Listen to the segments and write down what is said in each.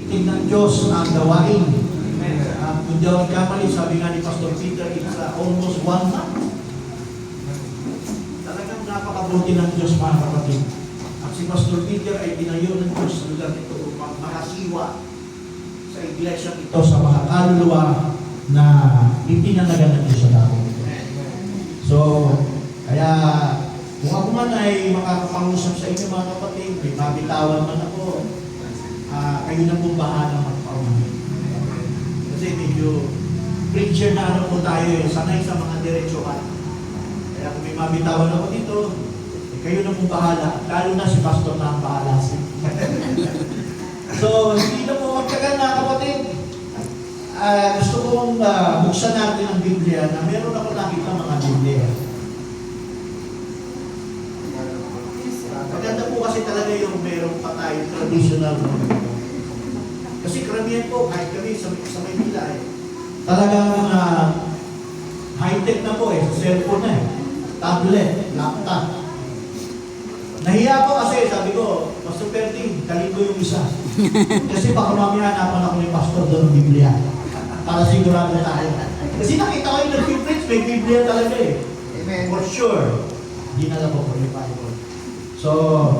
ng Diyos ang gawain. Kung di ako nagkamali, sabi nga ni Pastor Peter, it's almost 1 month. Talagang napakabuti ng Diyos, mga kapatid. At si Pastor Peter ay tinayo ng Diyos sa lugar nito upang makasiwa sa iglesia ito sa mga kaluluwa na ipinanagan ng Diyos sa tao. So, kaya kung ako man ay makakapangusap sa inyo, mga kapatid, may mabitawan man ako, kayo na po bahala magpaunahin. Kasi medyo preacher na ano po tayo sanay sa mga diretsuhan. Kaya kung may mabitawan ako dito, kayo na po bahala. Lalo na si Pastor na ang bahala. So, hindi na po magtagal na, kapatid. Gusto kong buksan natin ang Biblia na meron ako nakita mga Biblia. Maganda po kasi talaga yung meron pa tayo traditional. Kasi karamihan po, kahit kami sa Maynila talagang high-tech na po sa cellphone na tablet, laptop. Nahiya ko kasi, sabi ko, Pastor Perting, kalin ko yung isa. Kasi baka mamaya hanapan ako ni Pastor doon ng Biblia. Para sigurado tayo. Kasi nakita ko yung nag-preach, may Biblia talaga Amen. For sure. Hindi na lang po yung Bible. So,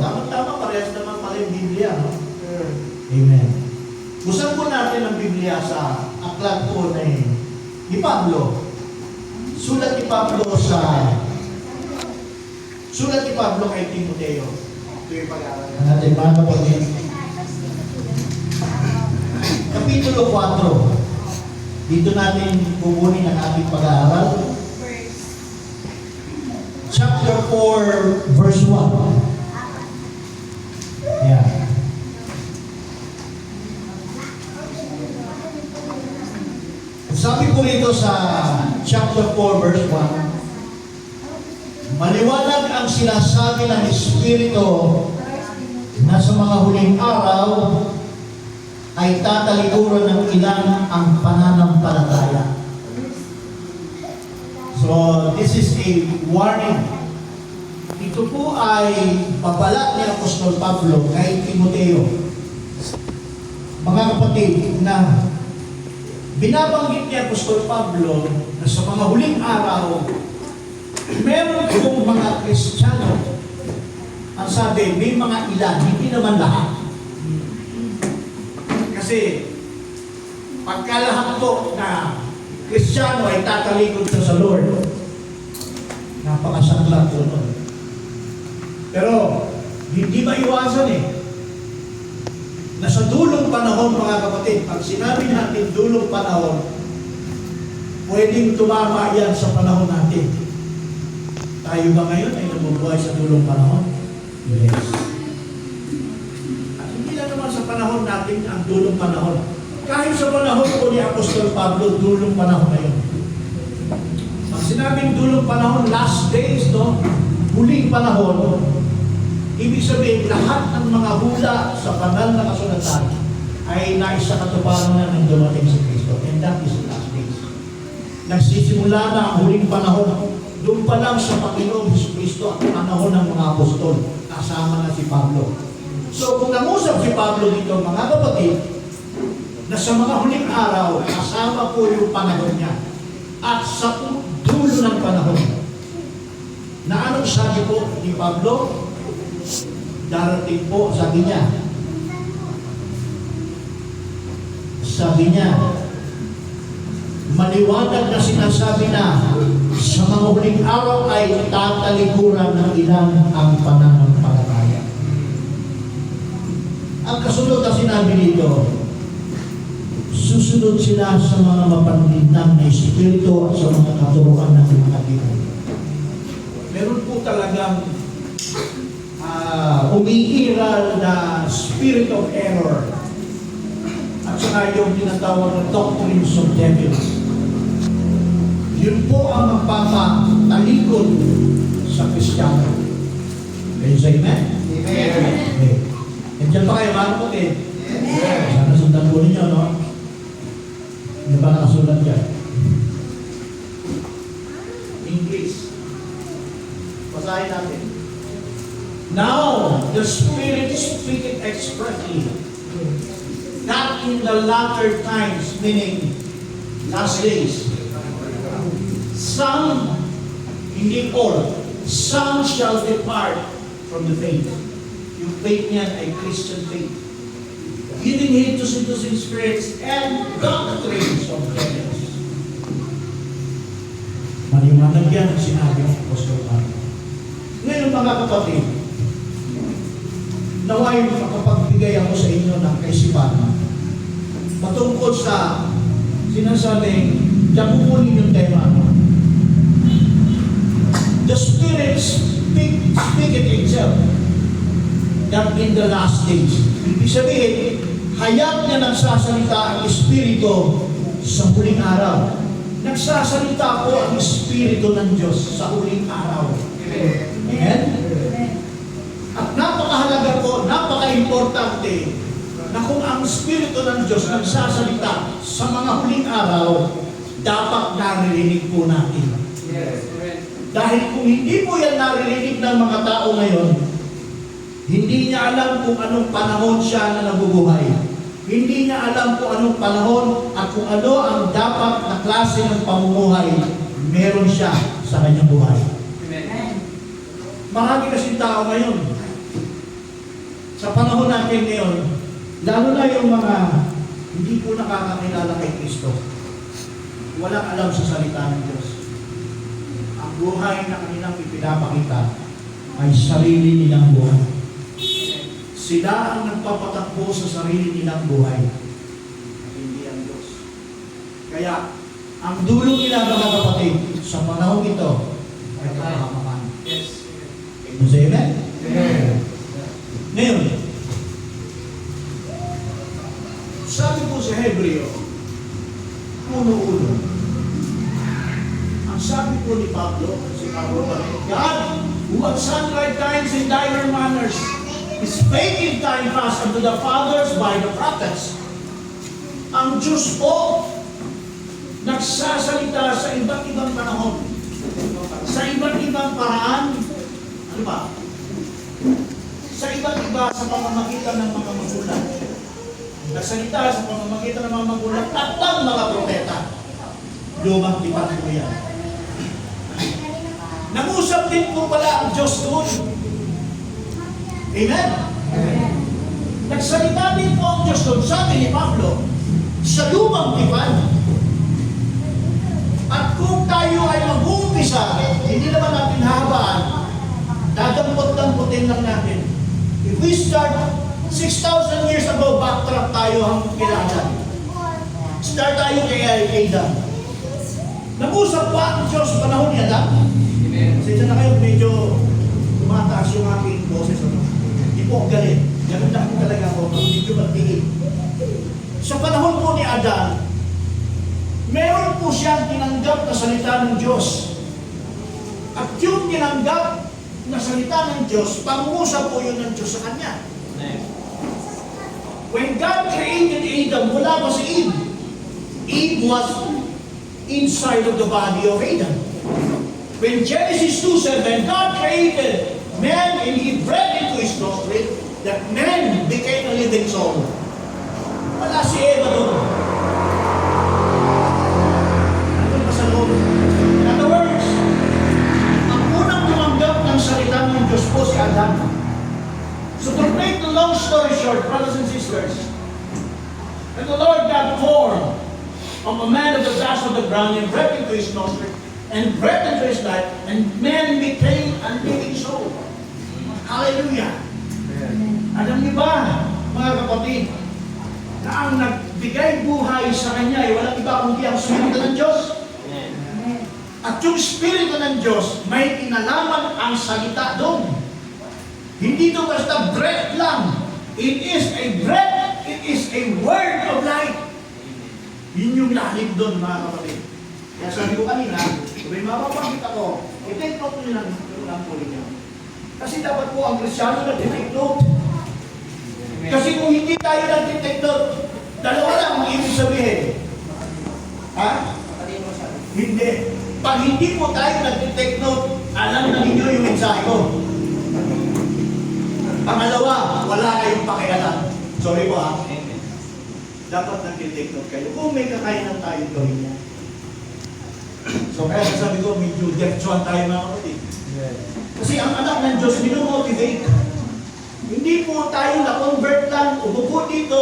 tama-tama, parehas naman pala yung Biblia, no? Amen. Busan po natin ang Biblia sa aklat po ni Pablo. Sulat ni Pablo kay Timoteo. Ito yung pag-aaral natin. Mga kapatid. Kapitulo 4. Dito natin kukunin ang ating pag-aaral. Chapter 4, verse 1. Yeah. Sabi po rito sa chapter 4, verse 1, maliwanag ang sinasabi ng Espiritu na sa mga huling araw ay tatalikuran ng ilan ang pananampalataya. So, this is a warning. Ito po ay babala ni Apostol Pablo kay Timoteo. Mga kapatid, na binabanggit ni Apostol Pablo na sa mga huling araw, meron pong mga Kristiyano, ang sabi, may mga ilan, hindi naman lahat. Kasi, pagkalahat po na Kristiyano ay tatalikod sa Lord, napakasaklat po nun. Pero, hindi maiwasan na sa dulong panahon, mga kapatid, pag sinabi natin dulong panahon, pwedeng tumama yan sa panahon natin. Tayo ba ngayon ay nabubuhay sa dulong panahon? Yes. At hindi lang naman sa panahon natin ang dulong panahon. Kahit sa panahon po ni Apostol Pablo, dulong panahon na yun. Pag sinabing dulong panahon, last days, huling panahon, ibig sabihin, lahat ng mga hula sa banal na kasulatan ay naisakatuparan na ng dumating si Kristo. And that is the last days. Nagsisimula na ang huling panahon. Doon pa lang sa Panginoon Kristo at panahon ng mga apostol. Kasama na si Pablo. So kung nangusap si Pablo dito, mga kapatid, na sa mga huling araw, kasama po yung panahon niya. At sa dulo ng panahon, na anong sabi po ni Pablo? Darating po, sabi niya, maliwanag na sinasabi na sa mga huling araw ay tatalikuran ng ilan ang pananampalataya. Ang kasunod na sinabi dito, susunod sila sa mga mapanlinang na espiritu at sa mga katuruan ng mga katipan. Meron po talagang umiiral na spirit of error at saka yung tinatawag na doctrines of devils. Yun po ang magpapatalikod sa Kristiyano. Kayo sa amen? Amen. Okay. Nandiyan pa kayo, mga kapatid? Yes. Sana sundan po ninyo, no? Ano ba nakasulat dyan? English. Basahin natin. Now, the Spirit speaketh expressly that in the latter times, meaning last days, some, hindi all, some shall depart from the faith. Yung faith niyan ay Christian faith. Giving heed to seducing spirits and doctrines of devils. Maliwanag yan ang sinabi ng Apostol Pablo. Ngayon mga kapatid, naway makapagbigay ako sa inyo ng kaisipan patungkol sa sinasabing, diyan kukunin yung tema. The Spirit speak it itself that in the last days. Ibig sabihin, hayag niya nagsasalita ang Espiritu sa huling araw. Nagsasalita po ang Espiritu ng Diyos sa huling araw. Amen? At napakahalaga po, napaka-importante na kung ang Espiritu ng Diyos nagsasalita sa mga huling araw, dapat naririnig po natin. Dahil kung hindi po yan naririnig ng mga tao ngayon, hindi niya alam kung anong panahon siya na nabubuhay. Hindi niya alam kung anong panahon at kung ano ang dapat na klase ng pamumuhay meron siya sa kanyang buhay. Marami kasing tao ngayon, sa panahon natin ngayon, lalo na yung mga hindi po nakakakilala kay Kristo, walang alam sa salita ng Diyos. Ang buhay na kanilang ipinapakita ay sarili nilang buhay. Sila ang nagpapatakbo sa sarili nilang buhay at hindi ang Diyos. Kaya, ang dulo nila mga kapatid sa panahon ito ay kapahamakan. Yes. Amen? Amen. Ngayon, sabi po sa Hebreo, 1:1, ang sabi po ni Pablo, si Pablo pa rin, God, who at sundry times in divers manners, spake in time past unto the fathers by the prophets. Ang Diyos po nagsasalita sa iba't ibang panahon, sa iba't ibang paraan, ano ba? Sa iba't iba sa pamamagitan ng mga magulang. Nagsalita sa pamamagitan ng mga magulang at ng mga propeta. Lumang tipan po yan. Nag-usap din po pala ang Diyos doon. Amen? Amen. Nagsalita din po ang Diyos doon, sabi ni Pablo, sa lumang tipan. At kung tayo ay mag-uumpisa, hindi naman natin habaan, dadampot-dampotin lang natin. If we start 6,000 years ago, backtrack tayo hanggang kila Adam. Start tayo kay Adam. Nag-usap pa ang Diyos panahon ni Adam? Kasi na kayo, medyo tumataas yung aking boses. Hindi po ako galit. Ganun na ako talaga ako. Medyo magtigil. Sa panahon po ni Adam, meron po siyang tinanggap na salita ng Diyos. At yung tinanggap na salita ng Diyos, pangungusap po yun ng Diyos sa kanya. When God created Adam, wala pa si Eve. Eve was inside of the body of Adam. When Genesis 2:7, God created man and He breathed into his nostril, that man became a living soul. Wala si Eva doon. Ano pa sa loob? In other words, ang unang tumanggap ng salita ng Diyos po si Adam. So to make the long story short, brothers and sisters, when the Lord God formed of a man of the dust of the ground and breathed into his nostril, and breathed into his life, and man became a living soul. Hallelujah! Alam niyo ba, mga kapatid, na ang nagbigay buhay sa kanya ay walang iba kundi ang Espiritu ng Diyos? At yung Espiritu ng Diyos, may kinalaman ang salita doon. Hindi ito basta breath lang. It is a breath, it is a word of life. Yun yung lalim doon, mga kapatid. Kaya sabi ko kanina, kung may mapapakita ko, i-take note nyo lang po ninyo. Kasi dapat po ang Kristyano nag-take note. Kasi kung hindi tayo nag-take note, dalawa lang ang ibig sabihin. Ha? Hindi. Pag hindi po tayo nag-take note, alam na ninyo yung mensahe ko. Pangalawa, wala kayong pakialam. Sorry po ha. dapat nag-take note kayo. Kung may kakainan tayo, gawin mo. So kaya sabi ko, medyo deftsuan tayo mga kapatid. Kasi ang anak ng Diyos, minomotivate. Hindi po tayo na-convert lang, umupo dito,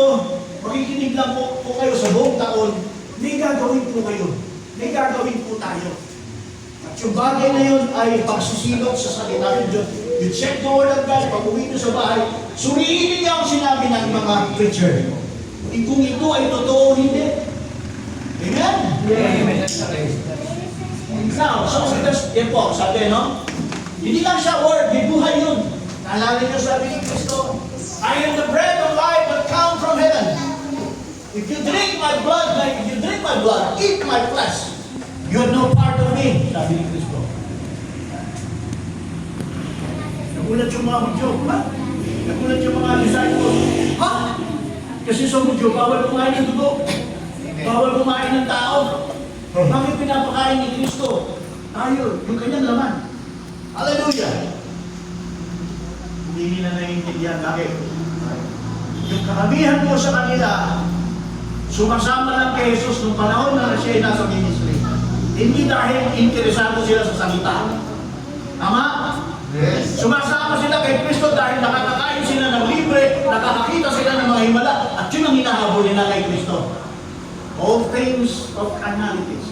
makikinig lang po kayo sa buong taon. May gagawin po kayo. May gagawin po tayo. At yung bagay na yun ay pagsisilok sa salita ng Diyos. You check the word of God, pag-uwi nyo sa bahay, suriin niyo ang sinabi ng mga preacher. Kung ito ay totoo, hindi. Amen? Amen. Now, so yan po, sabi, no? Hindi lang siya word, may buhay yun. Naalala niyo sabi ni Kristo, I am the bread of life that come from heaven. If you drink my blood, eat my flesh, you have no part of me, sabi ni Kristo. Nagulat yung mga Hudyo, ha? Nagulat yung mga disciples, ha? Kasi sa Hudyo, bawal kumain ng dugo. Bawal kumain ng tao. Bakit pinapakain ni Kristo? Tayo, yung kanyang laman. Hallelujah! Hindi nila naiintindihan. Bakit? Yung karamihan mo sa kanila, sumasama lang kay Jesus nung panahon na siya ay nasa ministry. Hindi dahil interesado sila sa salita. Tama? Yes. Sumasama sila kay Kristo dahil nakakakain sila ng libre, nakakakita sila ng mga himala, at yun ang hinahabol nila kay Kristo. All things of carnalities.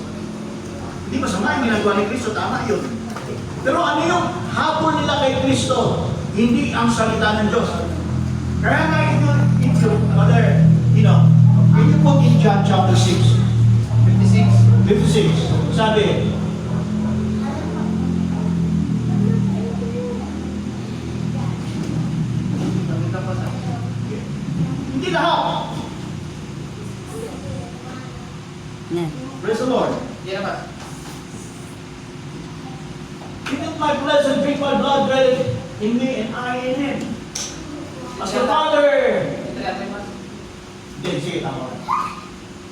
Hindi masama yung ginagawa ni Kristo, tama yun. Pero ano yung habol nila kay Kristo? Hindi ang salita ng Diyos. Kaya nga ito, when you put in John chapter 6, 56, sabi, hindi lahat. Praise the Lord. Eat my flesh and drink my blood, dwell in me and I in him. As the Father, then say it out.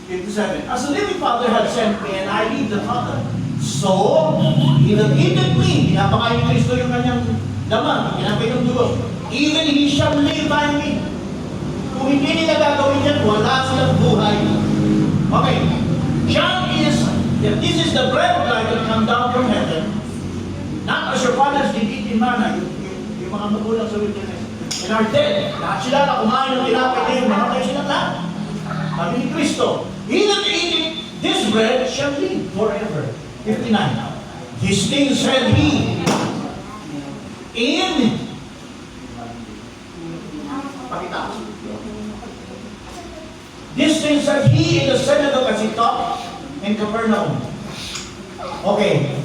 57. As the living Father had sent me and I leave the Father, so he that eateth me, pinapakain ni Kristo yung kanyang laman, pinapainom dugo, even he shall live by me. Kung hindi nila gagawin yan, wala silang buhay. Okay. John is, if this is the bread of life that come down from heaven, not as your fathers did eat in manna, yung mga magulang sa wilderness, and are dead. Lahat sila na kumain ng tinapay na yun, mamatay sila lahat. Sabi ni Kristo, he that eateth this bread shall live forever. 59. These things said he in pakita. These things said he in the synagogue as he taught in Capernaum. Okay,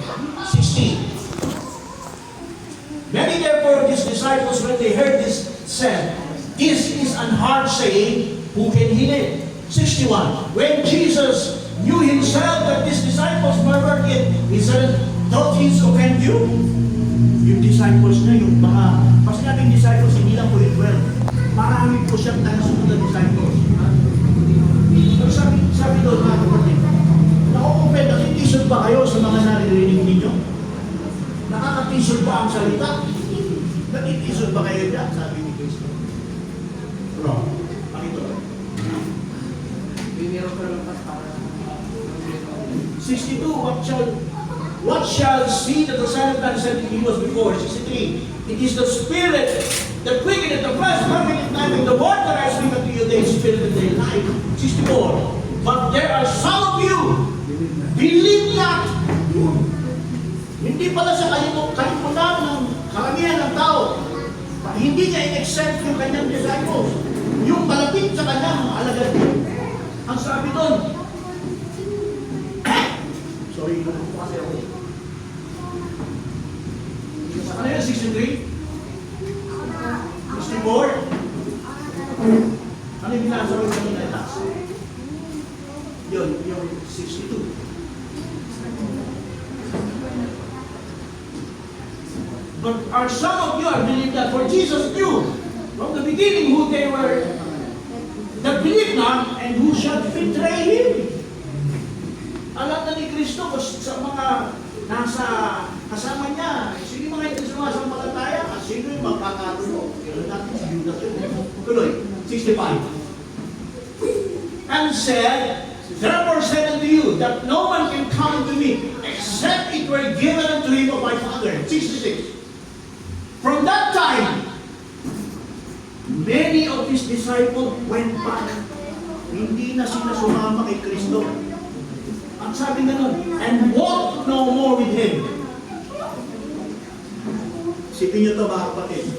16. Many therefore of his disciples, when they heard this, said, this is an hard saying, who can heal it? 61. When Jesus knew himself that his disciples murmured it, he said, don't these offend you? Yung disciples na, yung mga, pas nabing disciples, hindi lang po yung 12. Marami po siyang tansunod na disciples. Pero sabi doon, mga kapatid, nakukumpend, nakitisod ba kayo sa mga naririnig ninyo? Nakakatisod ba ang salita? Nakitisod ba kayo dyan? Sabi ni Kristo. Wrong. Pakito. 62, what shall see that the Son of Man said he was before? 63, it is the Spirit that quickeneth the flesh, perfect time, and the word that I speak unto you, they spirit and they life. 64, but there are some of you, believe not. Hindi pala sa kalimutan ng karamihan ng tao. Hindi niya in-accept yung kanyang disciples. Yung malapit sa kanyang alagad. Ang sabi doon, sorry, kasi ako. Ano yun, 63? 64? Ano yung binasa ko kanina itaas? Yun, yung 62. But are some of you, I believe that, for Jesus knew from the beginning who they were that believe not and who shall betray Him. Alam na ni Kristo sa mga nasa kasama niya, sino mga hindi sumasampalataya at sino yung magkakaroon. Kailan natin si Judas yun. Tuloy, 65. and said, therefore said unto you, that no man can come unto me, except it were given unto him of my Father. 66. From that time, many of his disciples went back. Hindi na sila sumama kay Kristo. Ang sabi ganun, and walked no more with him. Sipin nyo ito mga kapatid.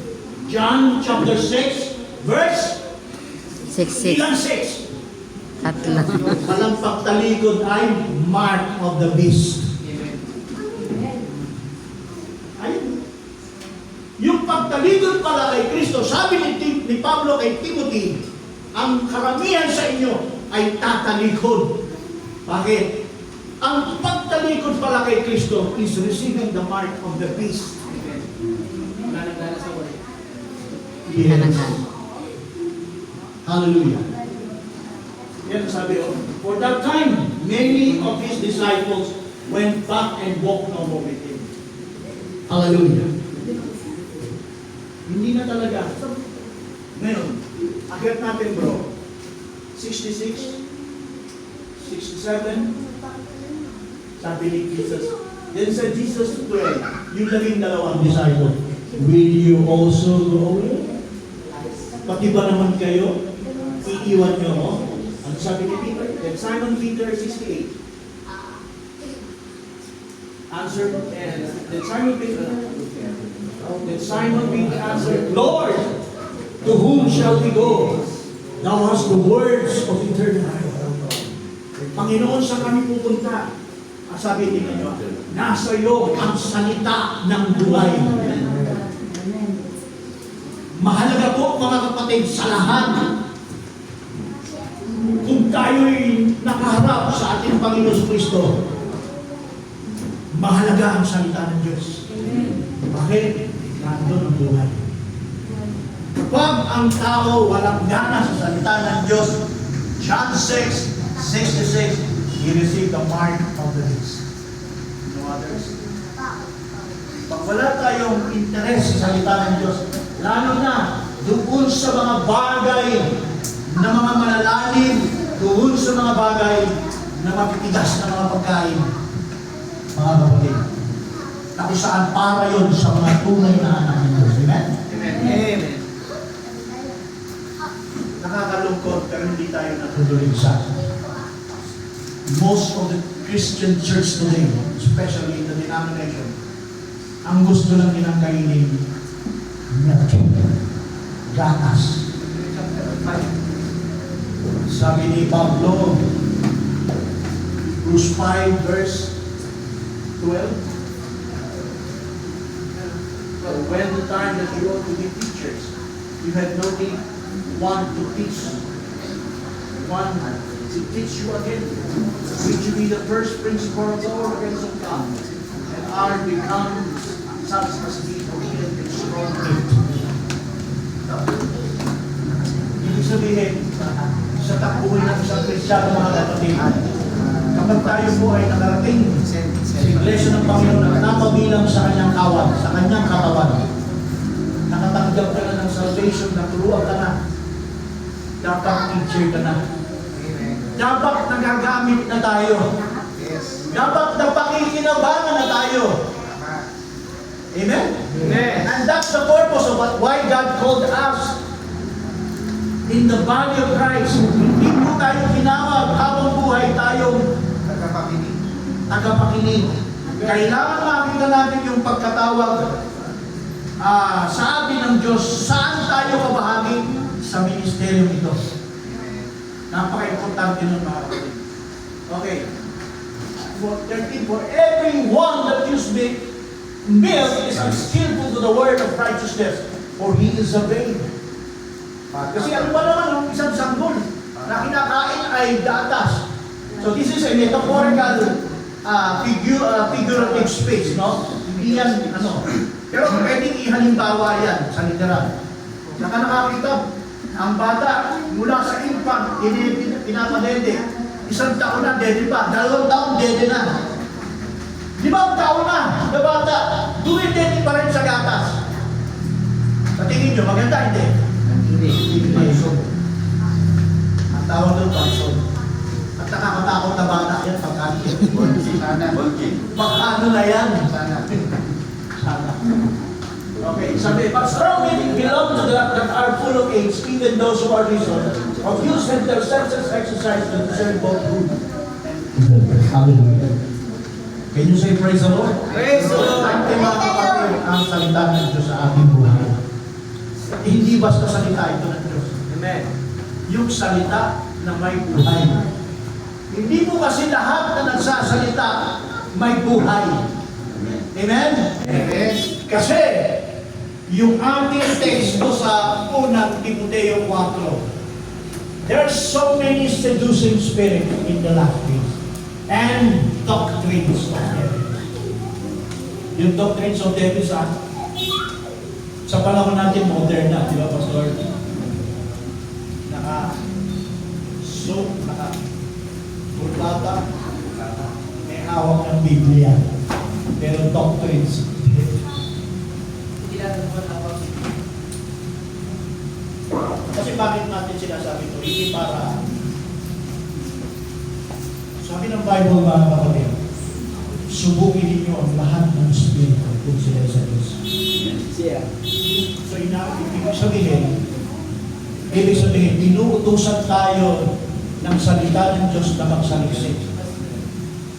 John chapter 6, verse 6. ilang 6. Tatlo. Walang pagtalikod ay mark of the beast. Ayun. Yung pagtalikod pala kay Kristo, sabi ni Pablo kay Timothy, ang karamihan sa inyo ay tatalikod. Bakit? Ang pagtalikod pala kay Kristo is receiving the mark of the beast. Yes. Hallelujah. Yan sabi, for that time, many of his disciples went back and walked no more with him. Hallelujah. Hindi na talaga. Ngayon, akyat natin bro. 66, 67, sabi ni Jesus. Then said Jesus to 12, yung labing dalawang disciple, will you also go away? Pati ba naman kayo? Iiwan nyo mo? Ano sabi ni Peter? Then Simon Peter 68. Answered, and then Simon Peter answered, Lord, to whom shall we go? Thou hast the words of eternal life. Panginoon, saan kami pupunta? Ang sabi tingnan nyo, nasa iyo ang salita ng buhay. Mahalaga po mga kapatid sa lahat kung tayo'y nakaharap sa ating Panginoon Kristo, mahalaga ang salita ng Diyos. Bakit? Nandun ang buhay. Kapag ang tao walang gana sa salita ng Diyos, John 6:66, he received the mark of the beast. No others? Pag wala tayong interes sa salita ng Diyos, lalo na doon sa mga bagay na mga malalalim, doon sa mga bagay na mapitigas na mga pagkain, mga kapatid, na kung saan para yun sa mga tunay na anak ng Diyos. Amen? Amen. Nakakalungkot pero hindi tayo natutuligsa. Most of the Christian church today, especially in the denomination, ang gusto lang nilang kainin, milk, gatas. Sabi ni Pablo, Hebrews 5 verse 12, well, when the time that you ought to be teachers, you had no need one to teach you again, which you be the first principle of the organs of God, and are become such as be obedient and strong meat. Ibig sabihin, sa takbuhin ng isang Kristyano mga kapatid, kapag tayo po ay nakarating sa Iglesia ng Panginoon na napabilang sa kanyang kawan, sa kanyang katawan, nakatanggap ka na ng salvation, natuluan ka na, dapat teacher ka na. Dapat nagagamit na tayo. Dapat napakikinabangan na tayo. Amen? Amen. And that's the purpose of why God called us in the body of Christ. Hindi po tayo kinawag habang buhay tayong tagapakinig. Kailangan makita natin yung pagkatawag sa atin ng Diyos. Saan tayo kabahagi? Sa ministeryo ito. Napaka-importante nun mga kapatid. Okay. For everyone that use milk is unskillful to the word of righteousness, for he is a babe. Kasi ano ba naman ang isang sanggol na kinakain ay gatas. So this is a metaphorical figurative space, no? Hindi yan, pero pwedeng ihalimbawa yan sa literal. Saka nakakita, ang bata mula sa infant, pinapadede. 1 taon na, dede pa. 2 taon, dede na. 5 taon na bata, duwin dede pa rin sa gatas. Sa tingin nyo, maganda, hindi? Hindi. Pansod. Ang tawag doon, pansod. bata yan, pag-ati. Sana. Pag-ano na yan. Sana. Sana. Okay, sabi, but strong men belong to that are full of age, even those who are reason, of use and their senses exercise to discern both good. Hallelujah. Can you say praise the Lord? Praise the Lord. Ante mga kapatid, ang salita ng Diyos sa ating buhay. Hindi basta salita ito ng Diyos. Amen. Yung salita na may buhay. Hindi mo kasi lahat na nagsasalita may buhay. Amen? Amen. Kasi, yung ating texto sa unang Timoteo 4, there's so many seducing spirits in the last days and doctrines of devils. Yung doctrines of devils, sa panahon natin modern na, di ba, Pastor? Naka-burlata, may hawak ng Biblia, pero doctrines. Kasi bakit natin sinasabi ito? Hindi para... Sabi ng Bible, mga kapatid, subukin ninyo ang lahat ng Espiritu kung sila sa Diyos. So, ibig sabihin, inuutusan tayo ng salita ng Diyos na magsaliksik.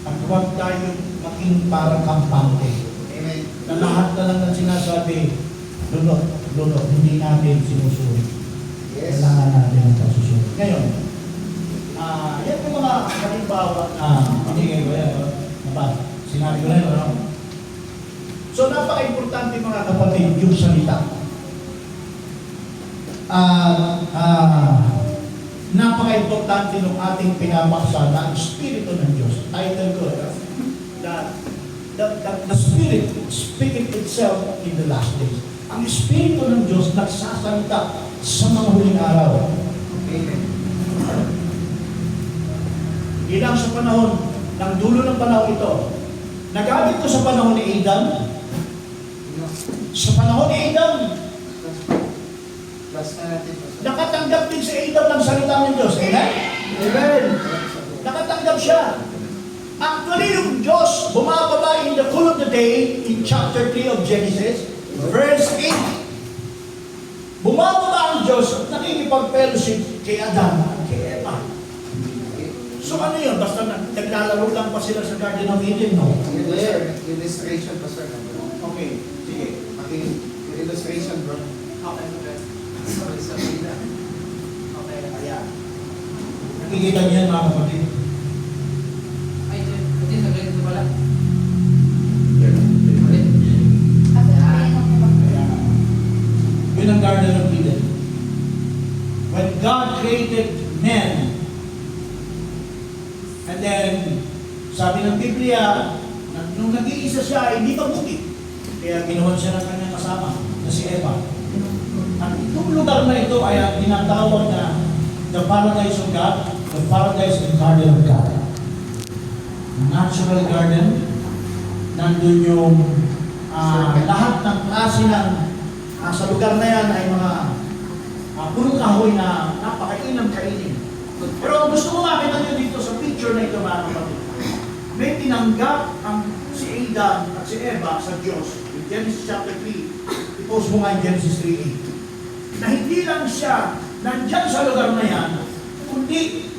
At huwag tayo maging parang kampante. Amen. Na lahat na lang ng sinasabi, lunok, hindi natin sinusunod. Yes. Kailangan natin ang pagsusunod. Ngayon, yan yung mga halimbawa na paningay ko yan. Sinabi ko na yun, ano? So, napaka-importante mga kapatid, yung salita. Napaka-importante ng ating pinapaksa na Espiritu ng Diyos. Title ko, the Spirit speaking itself in the last days. Ang Espiritu ng Diyos nagsasalita sa mga huling araw. Amen. Ilang sa panahon, ng dulo ng panahon ito, nagamit ko sa panahon ni Adam. Sa panahon ni Adam, Last na natin. nakatanggap din si Adam ng salita ng Diyos. Amen? Amen. Nakatanggap siya. Actually, yung Diyos bumababa in the cool of the day in chapter 3 of Genesis, verse 8. Bumababa ang Diyos at nakikipag-fellowship kay Adam at kay Eva. So ano yun? Basta naglalaro lang pa sila sa Garden of Eden, no? Yung illustration pa, sir. Okay, sige. Yung illustration, bro. Ayan. Nakikita niyo yan, mga kapatid. Ayan. Yun ang Garden of Eden. When God created man, and then, sabi ng Biblia, nung nag-iisa siya, hindi mabuti. Kaya ginawa siya ng kanyang kasama, na si Eva. At itong lugar na ito ay tinatawag na the paradise of God, the paradise and garden of God. Natural garden, nandun yung lahat ng klase ng sa lugar na yan ay mga punong kahoy na napakainam kainin. Pero gusto ko makita nyo dito sa picture na ito, mga kapatid. May tinanggap si Adam at si Eva sa Diyos. In Genesis chapter 3, i-post mo nga in Genesis 3:8. Na hindi lang siya nandyan sa lugar na yan, kundi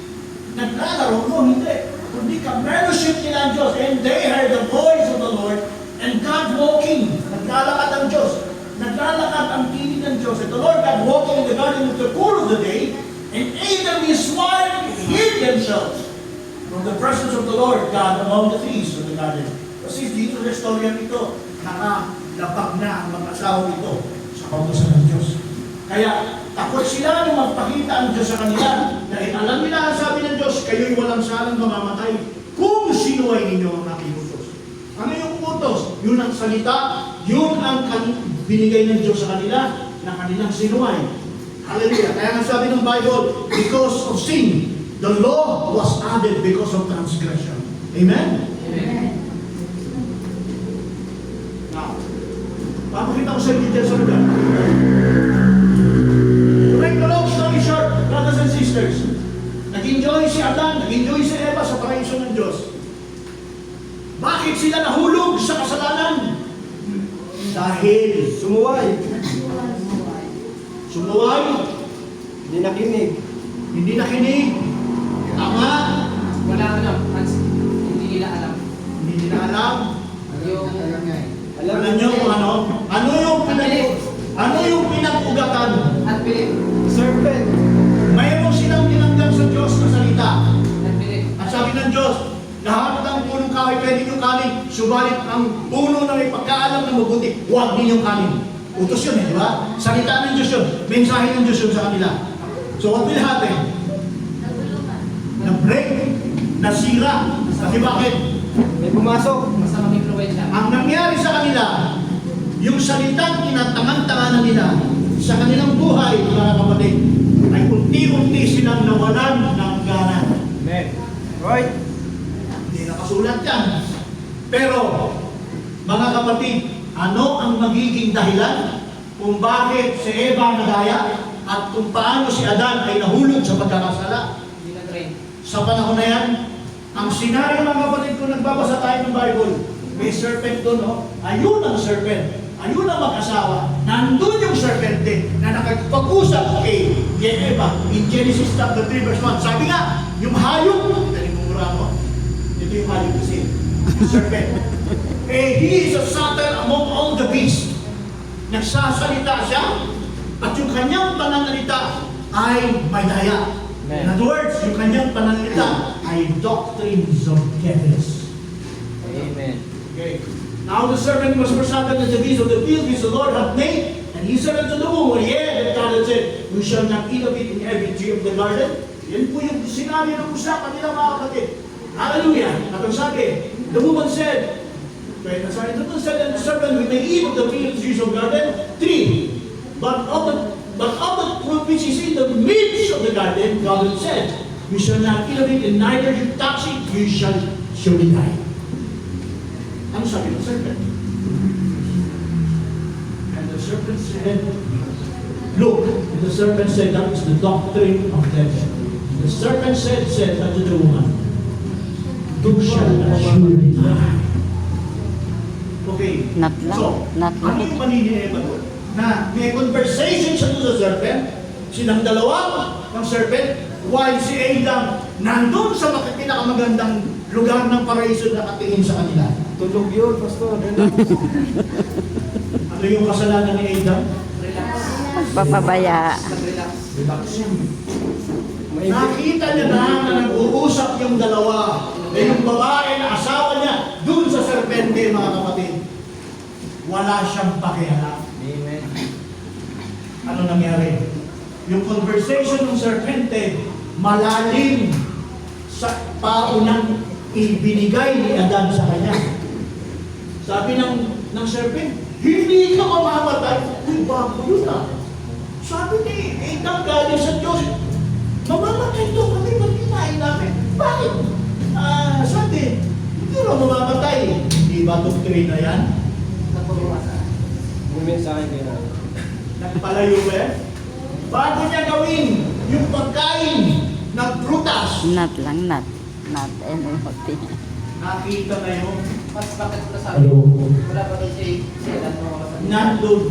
naglalaro mo, hindi. Kundi ka-fellowship nila ang Diyos. And they heard the voice of the Lord and God walking. Naglalakad ang Diyos. Naglalakad ang tinig ng Diyos. And the Lord God walking in the garden of the cool of the day, and Adam and his wife hid themselves from the presence of the Lord God among the trees of the garden. Kasi dito sa storya nito, nakalapag na ang mag-asawa nito sa kautusan ng Diyos. Kaya takot sila nung magpakita ang Diyos sa kanila. Dahil alam nila ang sabi ng Diyos, kayo'y walang salang mamamatay kung sinuway ninyo ang aking utos. Ano yung utos? Yun ang salita, yun ang binigay ng Diyos sa kanila na kanilang sinuway. Hallelujah. Kaya nga sabi ng Bible, because of sin, the law was added because of transgression. Amen? Amen. Now, papakita ko sa inyo dyan sa lugar. To make the long story short, brothers and sisters, Nag-enjoy si Adan, nag-enjoy si Eva sa paraiso ng Diyos. Bakit sila nahulog sa kasalanan? Dahil Sumuway. sumuway, Hindi nakinig. hindi nakinig, tama, Wala alam. Hindi nila alam. hindi nila alam. Yung Alam niya eh. Alam niyo kung ano? Ano yung pinag-ugatan? at believe. Serpent. Mayroon silang tinanggap sa Diyos na salita. At believe. At sabi ng Diyos, lahat ng punong kahoy pwede nyo kanin, subalit ang puno na may pagkaalam na mabuti, huwag ninyong kanin. Utos yun di ba? Salita ng Diyos yun. Mensahe ng Diyos yun sa kanila. So what will happen? Na-break, nasira. Kasi bakit? May pumasok. Masamang influensya. Ang nangyari sa kanila, yung salitang kinatangan-tanganan nila sa kanilang buhay, mga kapatid, ay unti-unti silang nawalan ng gana. Amen. Right. Hindi nakasulat yan. Pero, mga kapatid, ano ang magiging dahilan kung bakit si Eva nagaya at kung paano si Adan ay nahulog sa pagkakasala? Hindi na train. Sa panahon na yan, ang senaryo mga kapatid kung nagbabasa tayo ng Bible, may serpent doon, no? Ayun ang serpent. Ayun ang mag-asawa. Nandun yung serpente na nakapag-usap kay Eva in Genesis chapter 3 verse 1. Sabi nga, yung hayop, dali mo mura mo. Ito yung hayop kasi, yung serpent. He is a subtle among all the beasts. Nagsasalita siya, at yung kanyang pananalita ay may daya. In other words, yung kanyang pananalita ay doctrines of devils. Amen. Okay. Now the serpent was more subtle than the beast of the field which the Lord hath made, and he said unto the woman, yea, that God had said, we shall not eat of it in every tree of the garden. Yan po yung sinabi ng usapan nila mga kapatid. Hallelujah! At ang sabi, the woman said, the woman said unto the serpent, we may eat of the trees of the garden, 3. But of the fruit which is in the midst of the garden, God had said, we shall not eat of it, and neither you touch it, you shall surely die. Ano sabi ng serpent? And the serpent said, look, and the serpent said, that is the doctrine of devil. The serpent said unto the woman, you shall surely die. Okay, Not lang. so, Not ano lang. yung paniniba doon? Na may conversation siya doon sa serpent, silang dalawa ng serpent, while si Adam nandun sa pinakamagandang lugar ng paraiso na nakatingin sa kanila. Tulog yun, Pastor. Relax. Ano yung kasalanan ni Adam? Relax. Pagpapabaya. Mag-relax. Relaxing. May Nakita niya na nag-uusap yung dalawa na yung babae na asawa niya dun sa serpente, mga kapatid. Wala siyang pakialam. Amen. Ano nangyari? Yung conversation ng serpente, malalim sa paunang ibinigay ni Adan sa kanya. Sabi ng serpent, hindi ka mamamatay. Uy, bago yun ah. Sabi ni Adam galing sa Diyos, mamamatay to kami pag kinain namin. Bakit? Sabi, hindi raw mamamatay. Di ba doktrina yan? Nagpapawasa. May mensahe kayo na. Nagpalayo ba yan? Bago niya gawin yung pagkain ng prutas, Not lang, not. Not NLT. nakita na yun. Mas bakit ko nasabi? Wala pa doon si Adan mawawasa. Nandun.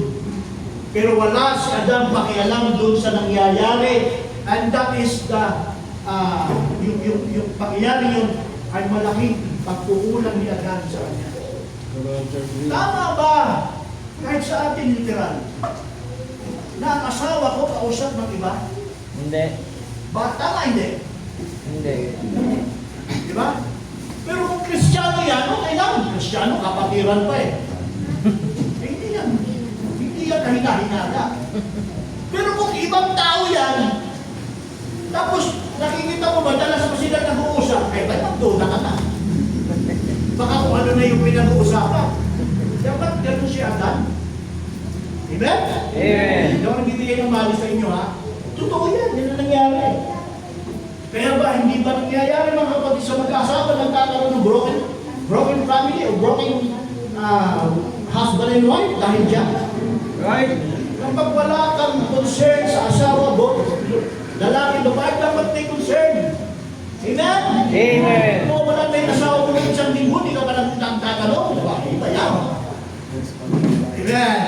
Pero wala si Adam pakialam doon sa nangyayari. And that is the, yung pangyayari yun ay malaking pagkukulang ni Adam sa kanya. Tama ba? Kahit sa atin literal, na ang asawa ko kausap ng iba? Hindi. Ba, tama hindi? Hindi. Di ba? Pero kung Kristiyano yan, okay lang. Kristiyano, kapatiran pa eh. Hindi yan kahina-hinada. Pero kung ibang tao yan, tapos nakikita mo ba, dalas pa sila nag-uusap, ay ba't magdula ka na? Baka kung ano na yung pinag-uusapan. Dapat ganun si Adan. Amen? Amen. Hindi ako nagbibigay ng mali sa inyo ha. Totoo yan, yan ang nangyari. Kaya ba, hindi ba nangyayari mga kapatid sa mag-asawa nagkakaroon ng broken family o broken husband and wife dahil dyan? Right? Kapag wala kang concern sa asawa, lalaki, babae, dapat may concern. Amen? Amen. Kung wala tayong asawa mo ng isang linggo, di ka pa nagtatanong. Babae ba yan? Amen?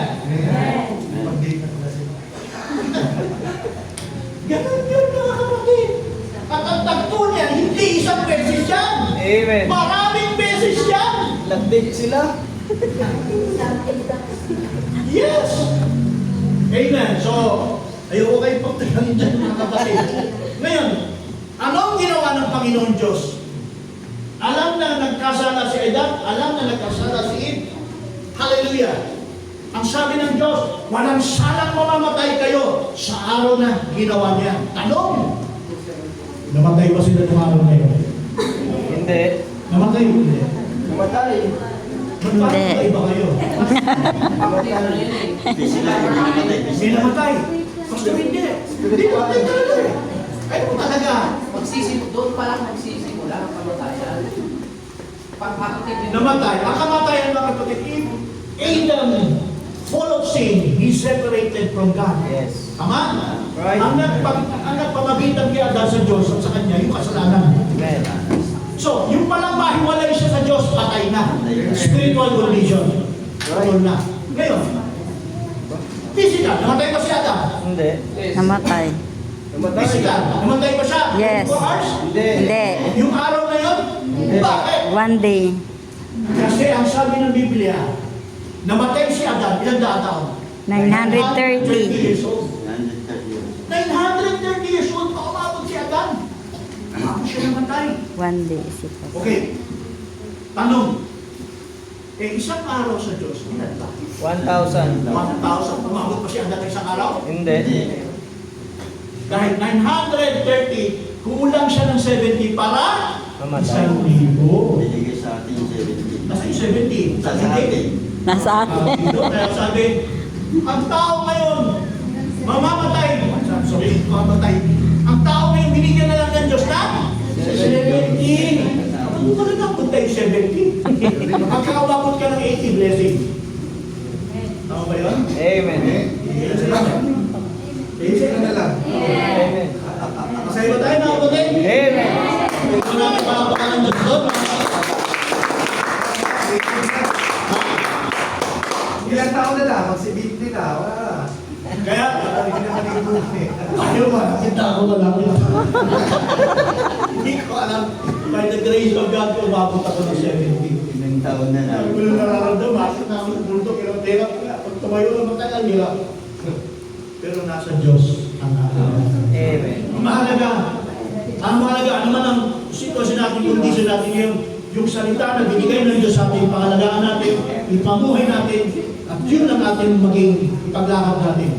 Ganun yun mga kapatid. At ang tagpo niya, hindi isang beses yan. Amen. Maraming beses yan. Lagdig sila. Yes! Amen. So, ayoko kayo pagtagalin dyan mga kapatid. Ngayon, anong ginawa ng Panginoon Diyos? Alam na nagkasala si Adam, alam na nagkasala si Eve. Hallelujah! Ang sabi ng Diyos, walang salang mamamatay kayo sa araw na ginawa niya. Tanong! Namatay ba sila ng araw na yun? Hindi. Namatay mo hindi. Namatay. Namatay ba kayo? Kapatid, ano yun eh. Hindi namatay. Basta hindi. Hindi namatay talaga eh. Kaya mo talaga. Doon pa lang magsisimula ang kamatayan. Pagpapatid yun. Namatay. Ang kamatayan mga kapatid, Adam, full of sin, he separated from God. Yes. Tama? Right. Ang nagpamagitan kay Adan sa Diyos at sa kanya, yung kasalanan. Amen. So, yung palang mahiwalay siya sa Diyos, patay na. Spiritual condition. Patay na. Ngayon, physical, namatay pa si Adam. Hindi. Yes. Namatay. Namatay. Physical, namatay pa siya. Yes. 4 hours? Hindi. Hindi. Yung araw na yun? Bakit? One day. Kasi ang sabi ng Biblia, namatay si Adam, ilang taon? 930. 930 years old. 930 years old pa umabot si Adam. Ako siya namatay. One day. Sipas. Okay. Tanong. Isang araw sa Diyos, ilan ba? 1,000. 1,000. Umabot pa si Adam ng isang araw? Hindi. Dahil 930, kulang siya ng 70 para Mamatay. 1,000. Binigay sa atin 70. Nasa yung 70. Sa atin. Nasa akin. Dito, kaya sabi, ang tao ngayon, mamamatay. Sorry, mamamatay. Ang tao ngayon, binigyan na lang ng Diyos na 70. Ano ka na nakot tayo 70? Magkakabakot ka ng 80 blessing. Tama ba yun? Amen. Yes. Basic na lang. Amen. Masaya ba tayo mga kapatid? Amen. Ito namin palakpakan ng Diyos doon. Ilang taon na lang, magsibit nila, wala na. Kaya, Hindi naman yung ayaw ba? Kita ko ba lang yun? Hindi ko alam. By the grace of God, umabot ako ng 70. Ilang taon na lang. Sabi ko lang nararamdaman, bakit namin ang bulto, hirap-hirap nga. Pag tumayo naman tayo, ang hirap. Pero nasa Diyos ang alam. Amen. Ang mahalaga, ano man ang sitwasyon natin, kondisyon natin yung salita na binigay ng Diyos sa atin, pangalagaan natin, ipamuhay natin, at yun ang ating maging ipaglakad natin.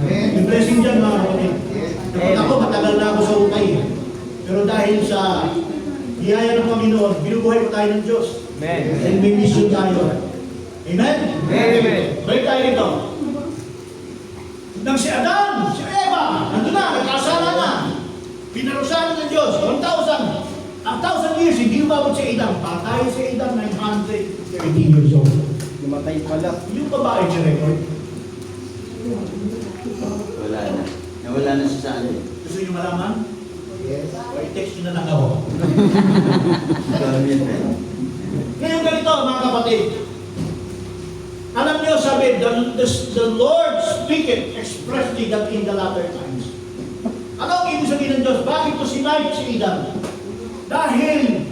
May blessing dyan mga kapatid. Kapag ako, matagal na ako sa ukay. Pero dahil sa biyaya ng Panginoon, binubuhay ko tayo ng Diyos. Amen. And may mission tayo. Amen? Amen. Balik tayo dito. Nang si Adam, si Eva, nandun na, nagkasala na. Pinarusahan ng Diyos, 1,000. Ang 1,000 years, hindi umabot si Adam. Patay si Adam, 930 years old. Namatay pala. Yung babae si record, Wala na. Nawala na siya sa atin. gusto nyo malaman? Yes. Or text nyo na lang ako. Kami yan, eh. Ngayon ganito, mga kapatid. Alam niyo, sabi, the Lord speaketh expressly that in the latter times. Ano ang ibig sabihin ng Diyos? Bakit ko sinight si Adam? Dahil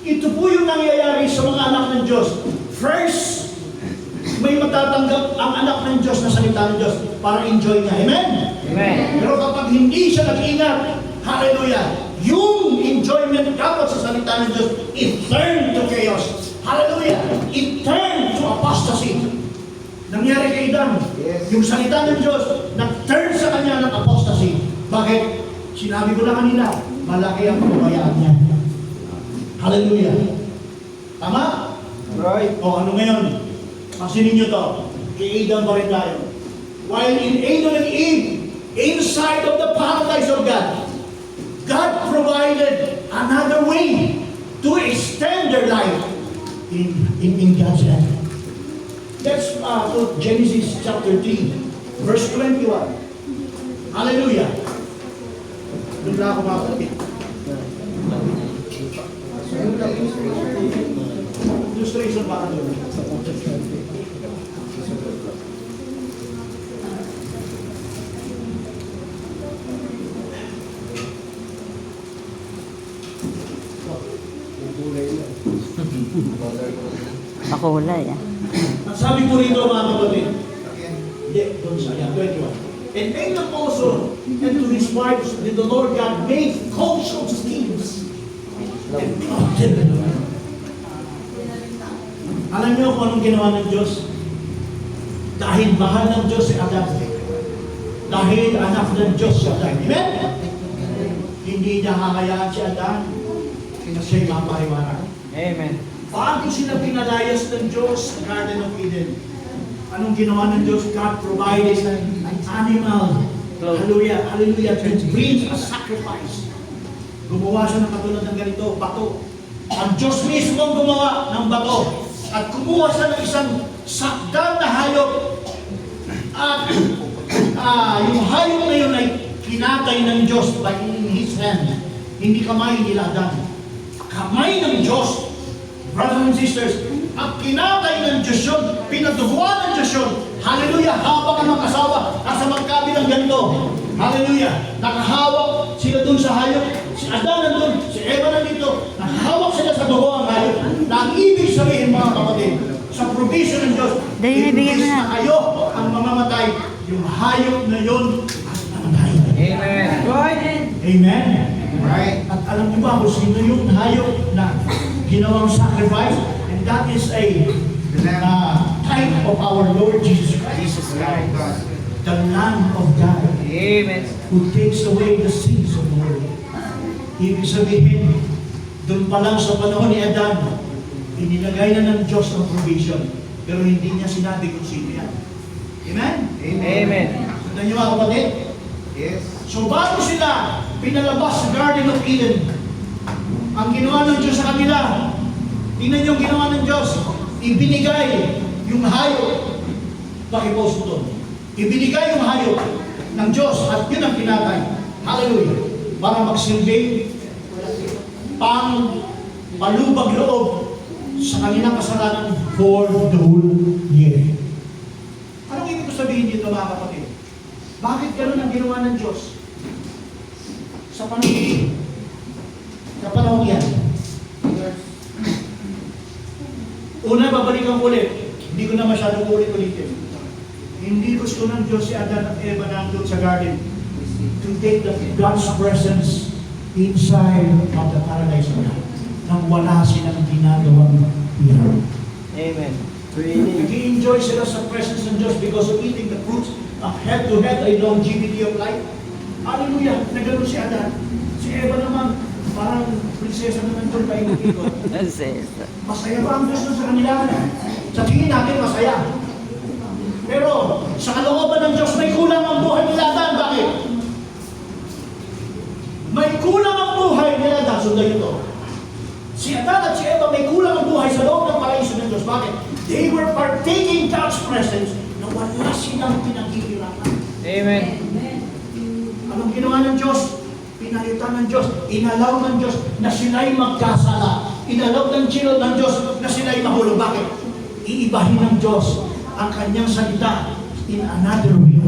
ito po yung nangyayari sa mga anak ng Diyos. First, may matatanggap ang anak ng Diyos na salita ng Diyos para enjoy niya. Amen? Amen. Pero kapag hindi siya nag-ingat, hallelujah, yung enjoyment dapat sa salita ng Diyos, it turned to chaos. Hallelujah! It turned to apostasy. Nangyari kay Adam, Yes. yung salita ng Diyos, nag-turn sa kanya ng apostasy. Bakit? Sinabi ko na kanina, malaki ang pabayaan niya. Hallelujah! Tama? Right. O ano ngayon? Pansinin nyo to. Kay Adam pa rin tayo. While in Adam and Eve, inside of the paradise of God, God provided another way to extend their life in God's land. Let's go Genesis chapter 3, verse 21. Hallelujah. Doon lang ako makakapit. Illustration ba doon? Pakulay ah. Ang sabi ko rito mga kapatid, hindi, doon sa yan, 21. And Abel also, and to his wives, did the Lord God made kosher schemes. And prompted them. Alam niyo kung anong ginawa ng Diyos? Dahil mahal ng Diyos si Adan. Dahil anak ng Diyos si Adan. Amen? Hindi niya kakayaan si Adan na siya'y mapariwanan. Amen. Bago sila pinalayas ng Diyos sa Garden of Eden, anong ginawa ng Diyos? God provided an animal. Hallelujah. Hallelujah. To bring a sacrifice. Gumawa siya ng katulad ng ganito, bato. Ang Diyos mismo ang gumawa ng bato. At kumuha siya ng isang sakdal na hayop. At yung hayop na yun ay kinatay ng Diyos by in His hand. Hindi kamay nila Adan. Kamay ng Diyos. Brothers and sisters, ang kinatay ng Diyos yun, pinaduguan ng Diyos yun. Hallelujah! Habang ang mag-asawa, nasa magkabilang ganito. Hallelujah! Nakahawak sila dun sa hayop. Si Adan nandun, si Eva nandito. Nakahawak sila sa dugo ang hayop. Na ang ibig sabihin mga kapatid, sa provision ng Diyos, Dahil nabigyan mo imbis na. na kayo ang mamamatay, yung hayop na yun ang mamatay. Amen. Right. Amen? Right. At alam niyo ba kung sino yung hayop na ginawang sacrifice? And that is a type of our Lord Jesus Christ. The Lamb of God Amen. who takes away the sins of the world. Ibig sabihin, doon pa lang sa panahon ni Adan, inilagay na ng Diyos ang provision. Pero hindi niya sinabi kung sino yan. Amen? Amen. Sundan niyo mga kapatid? Yes. So bago sila pinalabas sa Garden of Eden, ang ginawa ng Diyos sa kanila, tingnan niyo ang ginawa ng Diyos, ibinigay yung hayop. Pakipost mo doon. Ibinigay yung hayop ng Diyos at yun ang kinatay. Hallelujah. Para magsilbing palubag loob sa kanilang kasalanan for the whole year. Anong ibig ko sabihin dito mga kapatid? Bakit ganun ang ginawa ng Diyos? Sa panahon yan. Una, babalikan ko ulit. Hindi ko na masyadong ulit-ulitin. Hindi gusto ng Diyos si Adan at Eva nandun sa garden to take the God's presence inside of the paradise of God. Nang wala silang ginagawang hirap. Amen. Nag-i-enjoy sila sa presence ng Diyos because of eating the fruits of head-to-head a longevity of life. Hallelujah! Nagano si Adan. Si Eva naman, parang prinsesa naman doon tayo ikot. Masaya ba ang Diyos nun sa kanila? Sa tingin natin, masaya. Pero sa kalooban ng Diyos, may kulang ang buhay nila Adan. Bakit? May kulang ang buhay nila Adan. Sundan ito. Si Adan at si Eva may kulang ang buhay sa loob ng paraiso ng Diyos. Bakit? They were partaking God's presence na wala silang pinaghihirapan. Amen. Anong ginawa ng Diyos? Pinalitan ng Diyos. Inalaw ng Diyos na sila'y magkasala. Inalaw ng Diyos na sila'y mahulog. Bakit? Iibahin ng Diyos ang kanyang salita in another way.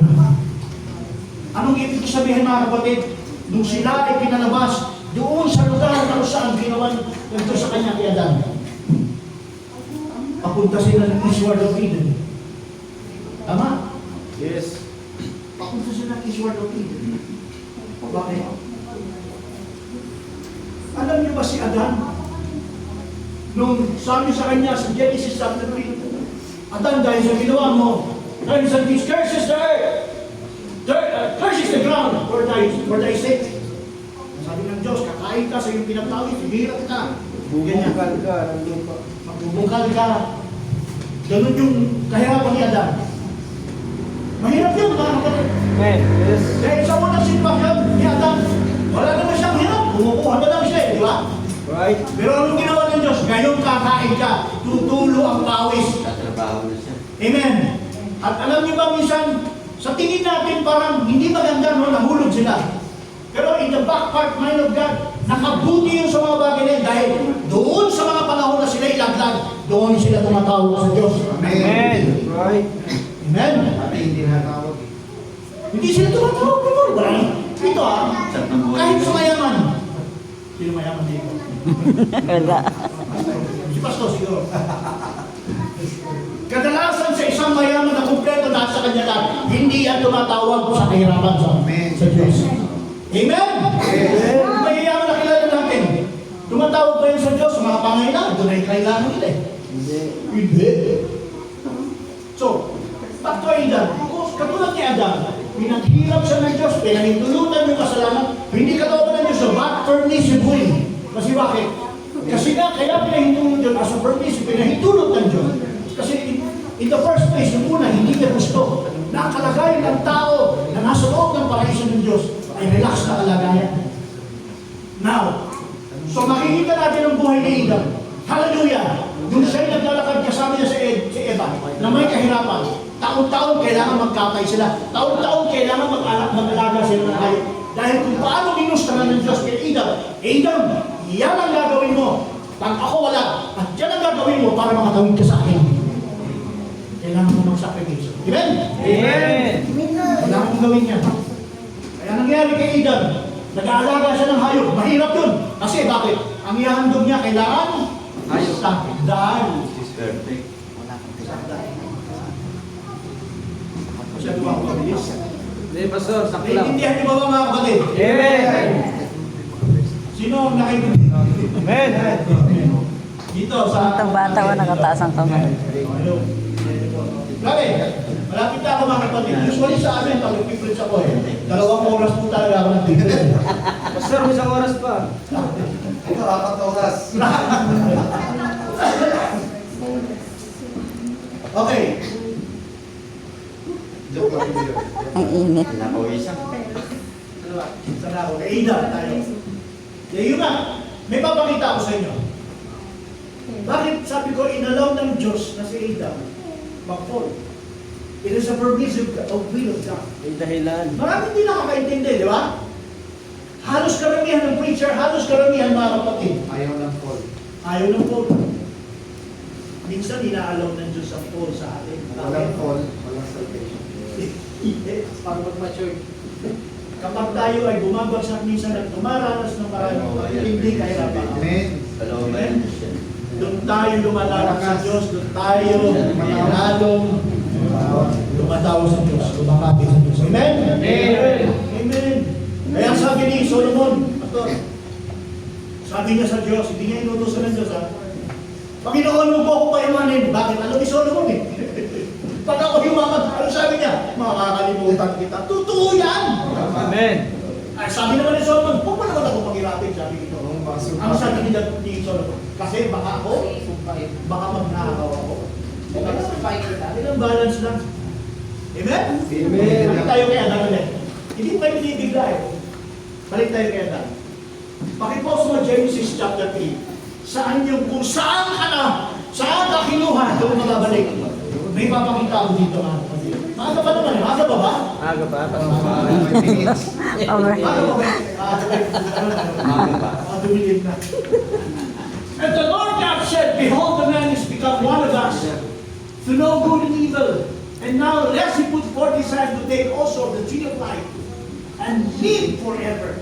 Anong ibig ko sabihin mga kapatid? Nung sila ay pinalabas doon sa lugar na saan ginawa ng Diyos sa kanya kay Adan. Papunta sila ng eastward of Eden. Tama? Yes. Papunta sila ng eastward of Eden. Bakit? Alam niyo ba si Adan? Nung sabi sa kanya sa Genesis chapter 3, Adan, dahil sa ginawa mo, dahil sa these curses the earth, curses the ground for thy sake. Sabi ng Diyos, kakain ka sa iyong pinagtawid, hihirat ka. Bubungkal ka ng lupa. Magbubungkal ka. Ganun yung kahirapan ni Adan. Mahirap yun, mga kapatid. Amen. Yes. Dahil sa unang sitwasyon ni Adan, wala naman siyang hirap. Kumukuha na lang siya, di ba? Right. Pero anong ginawa ng Diyos? Ngayon kakain ka, tutulo ang pawis. Tatrabaho na siya. Amen. At alam niyo ba minsan, sa tingin natin parang hindi maganda no, nahulog sila. Pero in the back part mind of God, nakabuti yun sa mga bagay na yun dahil doon sa mga panahon na sila ilaglag, doon sila tumatawag sa Diyos. Amen. Right. Amen? Dati hindi natawag. Hindi sila tumatawag. Wala na. Ito kahit sa mayaman. Sino mayaman dito? Wala. Si Pastor siguro. Kadalasan sa isang mayaman na kumpleto na sa kanya lahat, hindi yan tumatawag sa kahirapan sa Diyos. Amen? Mayayaman na kilala natin. Tumatawag ba yun sa Diyos? Sa mga pangailangan, doon ay kailangan nila eh. Hindi. So, back to Adam. Katulad ni Adam, pinaghirap siya ng Diyos, pinahintulutan yung kasalanan, hindi katawagan ng Diyos, so back permissive way. Kasi bakit? Kasi nga, kaya pinahintulot yun as a permissive, pinahintulot ng Diyos. Kasi in the first place, yung una, hindi niya gusto na ang kalagayan ng tao na nasa loob ng paraiso ng Diyos ay relax na kalagayan. Now, so makikita natin ang buhay ni Adam. Hallelujah! Yung siya'y naglalakad kasama niya si Eva na may kahirapan. Taon-taon kailangan magkatay sila. Taon-taon kailangan mag-alaga sila ng hayop. Dahil kung paano ginustahan ng Diyos kay Adam, yan ang gagawin mo. Pag ako wala, at yan ang gagawin mo para makatawid ka sa akin. Kailangan mo mag-sacrifice. Amen? Amen. Kailangan mong gawin yan. Kaya nangyari kay Adam, nag-aalaga siya ng hayop. Mahirap yun. Kasi bakit? Ang ihahandog niya kailangan hayop. Dahil It's perfect. siya duwang mabilis. Hindi, Pastor. Sakto lang. Naiintindihan niyo ba mga kapatid? Amen. Sino ang nakaintindihan? Amen. Dito sa... Itong bata ko nakataas ang kamay. Grabe, malapit na ako mga kapatid. Usually sa amin, pag nag-preach ako eh, 2 oras po talaga ako nag-preach. Pastor, isang oras pa. Ito, 4 oras. Okay. Joke lang yun. Ang init. Pinapawisan. Sana ako, kay Ida tayo. Kaya yun nga, may papakita ako sa inyo. Bakit sabi ko, inalaw ng Diyos na si Adam mag-fall? It is a permissive will of God. May dahilan. Maraming hindi nakakaintindi, di ba? Halos karamihan ng preacher, halos karamihan mga kapatid. Ayaw ng call. Ayaw ng fall. Minsan, inaalaw ng Diyos ang fall sa atin. Walang call, walang salvation. Para mag-mature. Kapag tayo ay bumabagsak minsan at dumaranas ng maraming hindi kahirapan. Amen. Kalooban niya siya. Doon tayo lumalapit sa Diyos, doon tayo lalong tumatawag sa Diyos, lumakapit sa Diyos. Amen? Amen. Amen. Kaya sabi ni Solomon, Pastor, sabi niya sa Diyos, hindi niya inutusan ng Diyos, ha? Panginoon mo po ako paimanin. Bakit? Alam ni Solomon eh. Pag ako yumaman, ano sabi niya? Makakalimutan kita. Totoo yan! Amen. Ay, sabi naman ni Solomon, huwag mo naman ako paghirapin, sabi nito. Oo, masuk. Ang sabi ni Solomon, kasi baka ako, baka magnakaw ako. Ilang balance lang. Amen? Amen. Balik tayo kay Adam ulit. Hindi ko kayo binibigla eh. Balik tayo kay Adam. Pakipost mo Genesis chapter 3. Saan yung kung saan ka na, saan ka kinuha, doon mababalik. May papakita ako dito mga kapatid. Maaga pa naman eh. Maaga pa ba? Aga pa. Over. Maaga pa ba? Maaga pa. Dumilim na. And the Lord God said, behold, the man is become one of us, to know good and evil. And now lest he put forth his hand to take also of the tree of life, and live forever.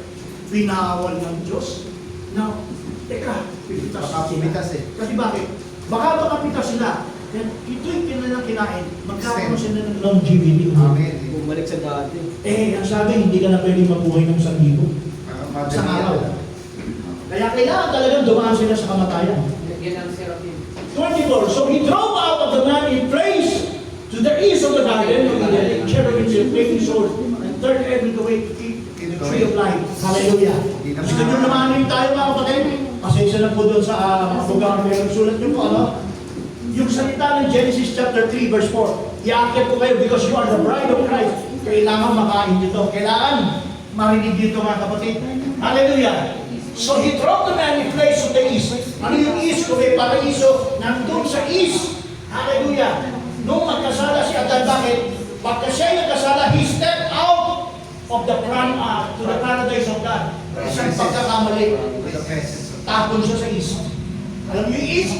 Binawal ng Diyos. Now, teka, pipitas Baka sila. pumitas eh. Kasi bakit? Baka makapitas sila. Yan, ito yung kanilang kinain. Magkakaroon sila ng longevity. Amen. Bumalik sa dati. Eh, ang sabi, hindi ka na pwede mabuhay ng 1,000 sa araw. Kaya kailangan talagang dumaan sila sa kamatayan. Yan ang seraphim. 24. So he drove out of the man in place to the east of the garden of Eden, cherubim and flaming sword, and turned every way to keep the tree of life. Hallelujah. Gusto nyo naman tayo mga kapatid? Pasensya lang po doon sa mga lugar na mayroong sulat nyo po, ano? Yung salita ng Genesis chapter 3 verse 4, iakit ko kayo because you are the bride of Christ. Kailangan makain dito. Kailangan marinig dito mga kapatid. Hallelujah. So he drove the man in place of the east. Ano yung east? Kung may paraiso, nandun sa east. Hallelujah. Nung magkasala si Adan, bakit? Pagka siya nagkasala, he stepped out to the paradise of God. Isang pagkakamali. With the presence of Tapon siya sa east. Alam niyo yung east?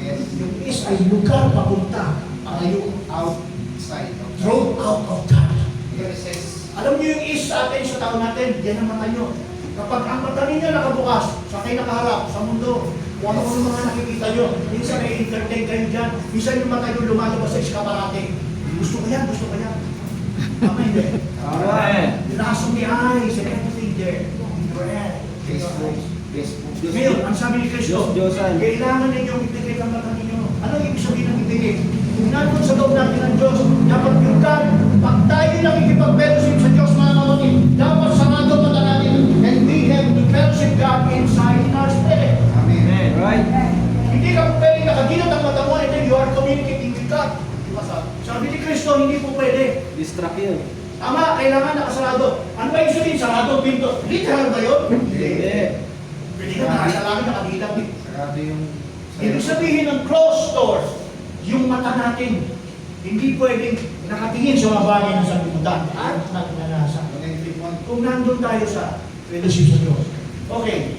yes, Yung east ay lugar papunta. Palayo. outside of Thrown out of God. Here it says, Alam niyo yung east sa atin, sa taon natin, yan ang mata niyo. Kapag ang mata ninyo nakabukas, sa kayo nakaharap, sa mundo, kung ano yung mga nakikita niyo, minsan ay entertain kayo dyan, minsan yung mata niyo lumalabas sa eskaparate. Gusto ko yan, gusto ko yan. Tama hindi. Amen. Lasong the eyes and everything there. Bread. Facebook, Facebook. Ngayon, ang sabi ni Kristo, Diyosan. kailangan ninyong itigil ang mata ninyo. Anong ibig sabihin ng itigil? Kung nandun sa loob natin ng Diyos, dapat yung God, pag tayo nakikipag-fellowship sa Diyos, mga kapatid, dapat sarado ang mata natin. And we have to fellowship God inside in our spirit. Amen. Amen. Right. Hindi ka pwede nakagilat ang mata mo and then you are communicating with God. Diba sabi ni Kristo, hindi po pwede. Distract yun. Tama, kailangan nakasarado. Ano ba yung sabihin? Sarado ang pinto. Literal ba yun? Hindi. Pwede ka nakasalangin, nakadilat eh. Sarado yung... Ibig sabihin ng closed doors, yung mata natin, hindi pwedeng nakatingin sa mga bagay na sa limutan at nagnanasa. Kung nandun tayo sa fellowship sa Diyos. Okay.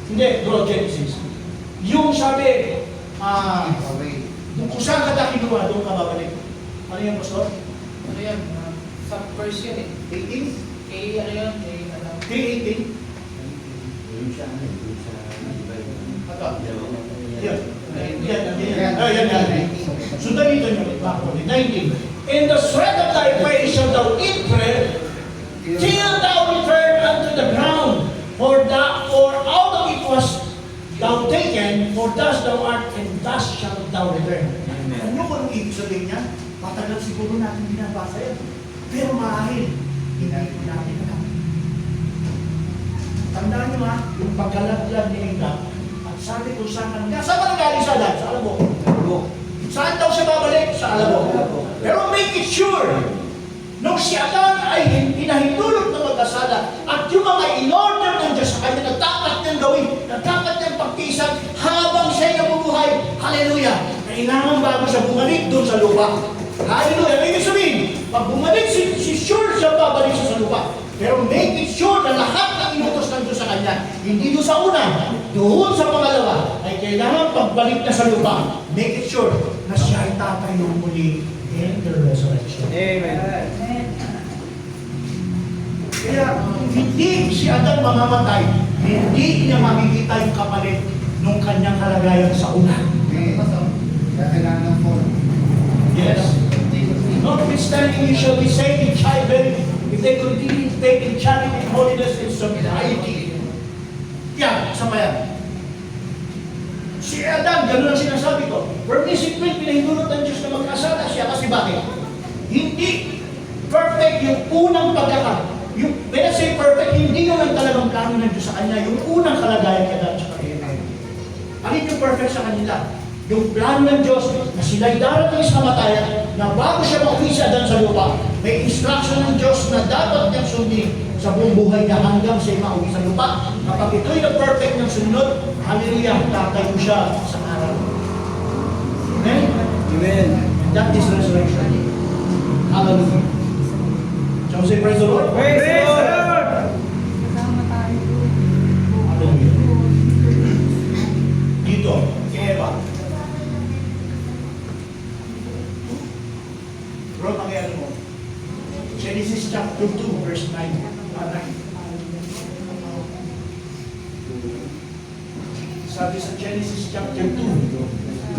Hindi, draw Genesis. Yung sabi, away. kung saan ka tayo kinuha, doon ka babalik. Ano yung pastor? Ano yan? Sa first yun eh. 18? Ano yun? 3:18? Yung siya, yung sa Ito. Yan. Yan. Sundan nito nyo. 19. In the sweat of thy face shall thou eat bread, till thou return unto the ground, for out of it was thou taken, for thus thou art, and thus shalt thou return. Amen. Ano kung ibig sabihin niya? Matagal siguro natin binabasa yan. Pero marahil, hindi ko natin alam. Tandaan nyo ha, yung pagkalaglag ni Eva, at sabi kung saan ka nanggaling. Saan ka nanggaling sa Adan? Sa Alabo. Saan daw siya babalik? Sa Alabo. Pero make it sure, nung si Adan ay pinahintulot ng mag-asala, at yung mga in-order ng Diyos sa kanya na dapat niyang gawin, na dapat niyang pagtisan, habang siya'y nabubuhay, hallelujah, kailangan bago siya bumalik doon sa lupa. Hallelujah. Ibig sabihin, pag bumalik si sure siya babalik siya sa lupa. Pero make it sure na lahat ng inutos ng Diyos sa kanya, hindi doon sa una, doon sa pangalawa, ay kailangan pagbalik na sa lupa. Make it sure na siya ay tatayong muli in the resurrection. Amen. Kaya hindi si Adan mamamatay, hindi niya makikita yung kapalit ng kanyang kalagayan sa una. Amen. Kaya kailangan ng phone. Yes. Notwithstanding, you shall be saved in childbearing if they continue to take in charity, holiness, and sobriety. Yan, sa yan. Si Adam, gano'n ang sinasabi ko. Permissively, pinahintulot ng Diyos na mag-asala siya. Kasi bakit? Hindi perfect yung unang when I say perfect, hindi yun ang talagang plano ng Diyos sa kanya. Yung unang kalagayan niya dahil sa kanila. Alin yung perfect sa kanila? Yung plano ng Diyos na sila'y darating sa kamatayan, na bago siya mauwi sa Adan sa lupa, may instruction ng Diyos na dapat niyang sundin sa buong buhay niya hanggang siya mauwi sa lupa. Kapag ito'y na-perfect ng sunod, hallelujah, tatayo siya sa araw. Amen? Amen. And that is resurrection. Hallelujah. Shall we say praise the Lord? Praise the Lord. Hallelujah. Dito, kay Eva. Bro, pakiano mo. Genesis chapter 2, verse 9. Sabi sa Genesis chapter 2, 9.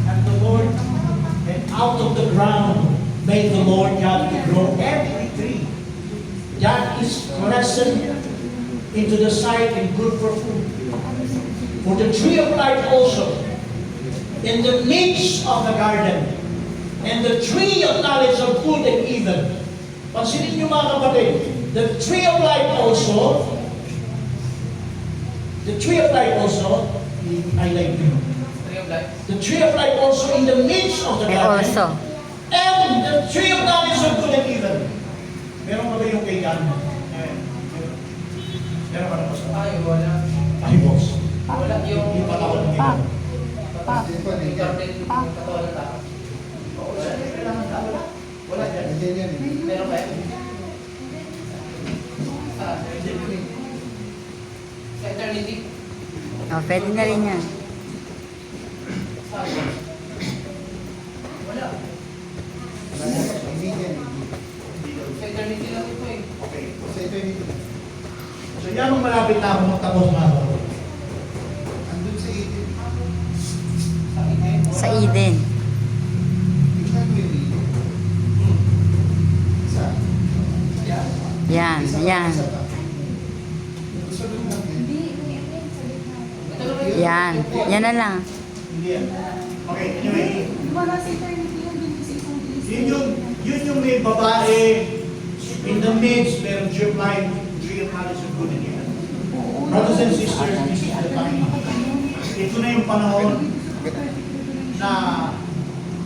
And the Lord, and out of the ground made the Lord God to grow every tree that is pleasant into the sight and good for food. For the tree of life also, in the midst of the garden, and the tree of knowledge of good and evil. Pansinin niyo mga kapatid, the tree of life also, I like you. The tree of life also in the midst of the garden, Also. and the tree of knowledge of good and evil. Meron ba yung kay God? Meron ba na po sa Ay, wala. ay boss? Wala yung... Yung panahon ng Eva. Tapos din po, Yung garden. eternity. Oh, pwede na rin yan. Wala. Hindi yan. Sa eternity lang ito eh. Okay. Sa ito yung So yan ang malapit na ako magtapos mga bro. andun sa 18. Sa ito. Sa Eden. Tingnan mo yung 18. Isa. Yan, yan. Isa pa. Gusto doon lang yan. Ito naman yun. Yan. Yan na lang. Hindi yan. Okay, anyway. Yun yung may babae in the midst, pero tree of life, tree of knowledge of good and evil. Brothers and sisters, this is the time. Ito na yung panahon na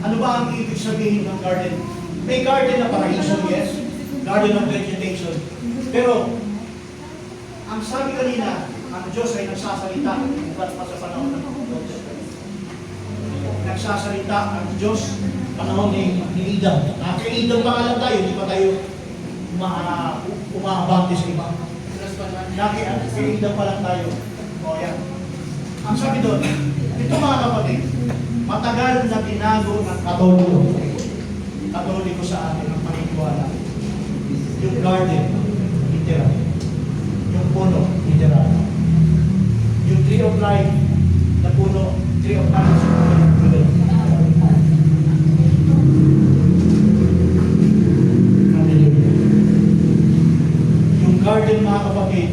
ano ba ang ibig sabihin ng garden? May garden na paraiso, yes. Garden of vegetation. Pero, ang sabi kanina, ang Diyos ay nagsasalita iba't pa sa panahon ng Moses. Nagsasalita ang Diyos panahon ni Adam. Naka-Adam pa nga lang tayo, hindi pa tayo umaabante sa iba. Naki-Adam pa lang tayo. O yan. Ang sabi doon, ito mga kapatid, matagal na binago ng Katoliko sa atin ang paniniwala. Yung garden, literal. Yung puno, literal. Yung tree of life, na puno, tree of knowledge of good and evil. Hallelujah. Yung garden mga kapatid,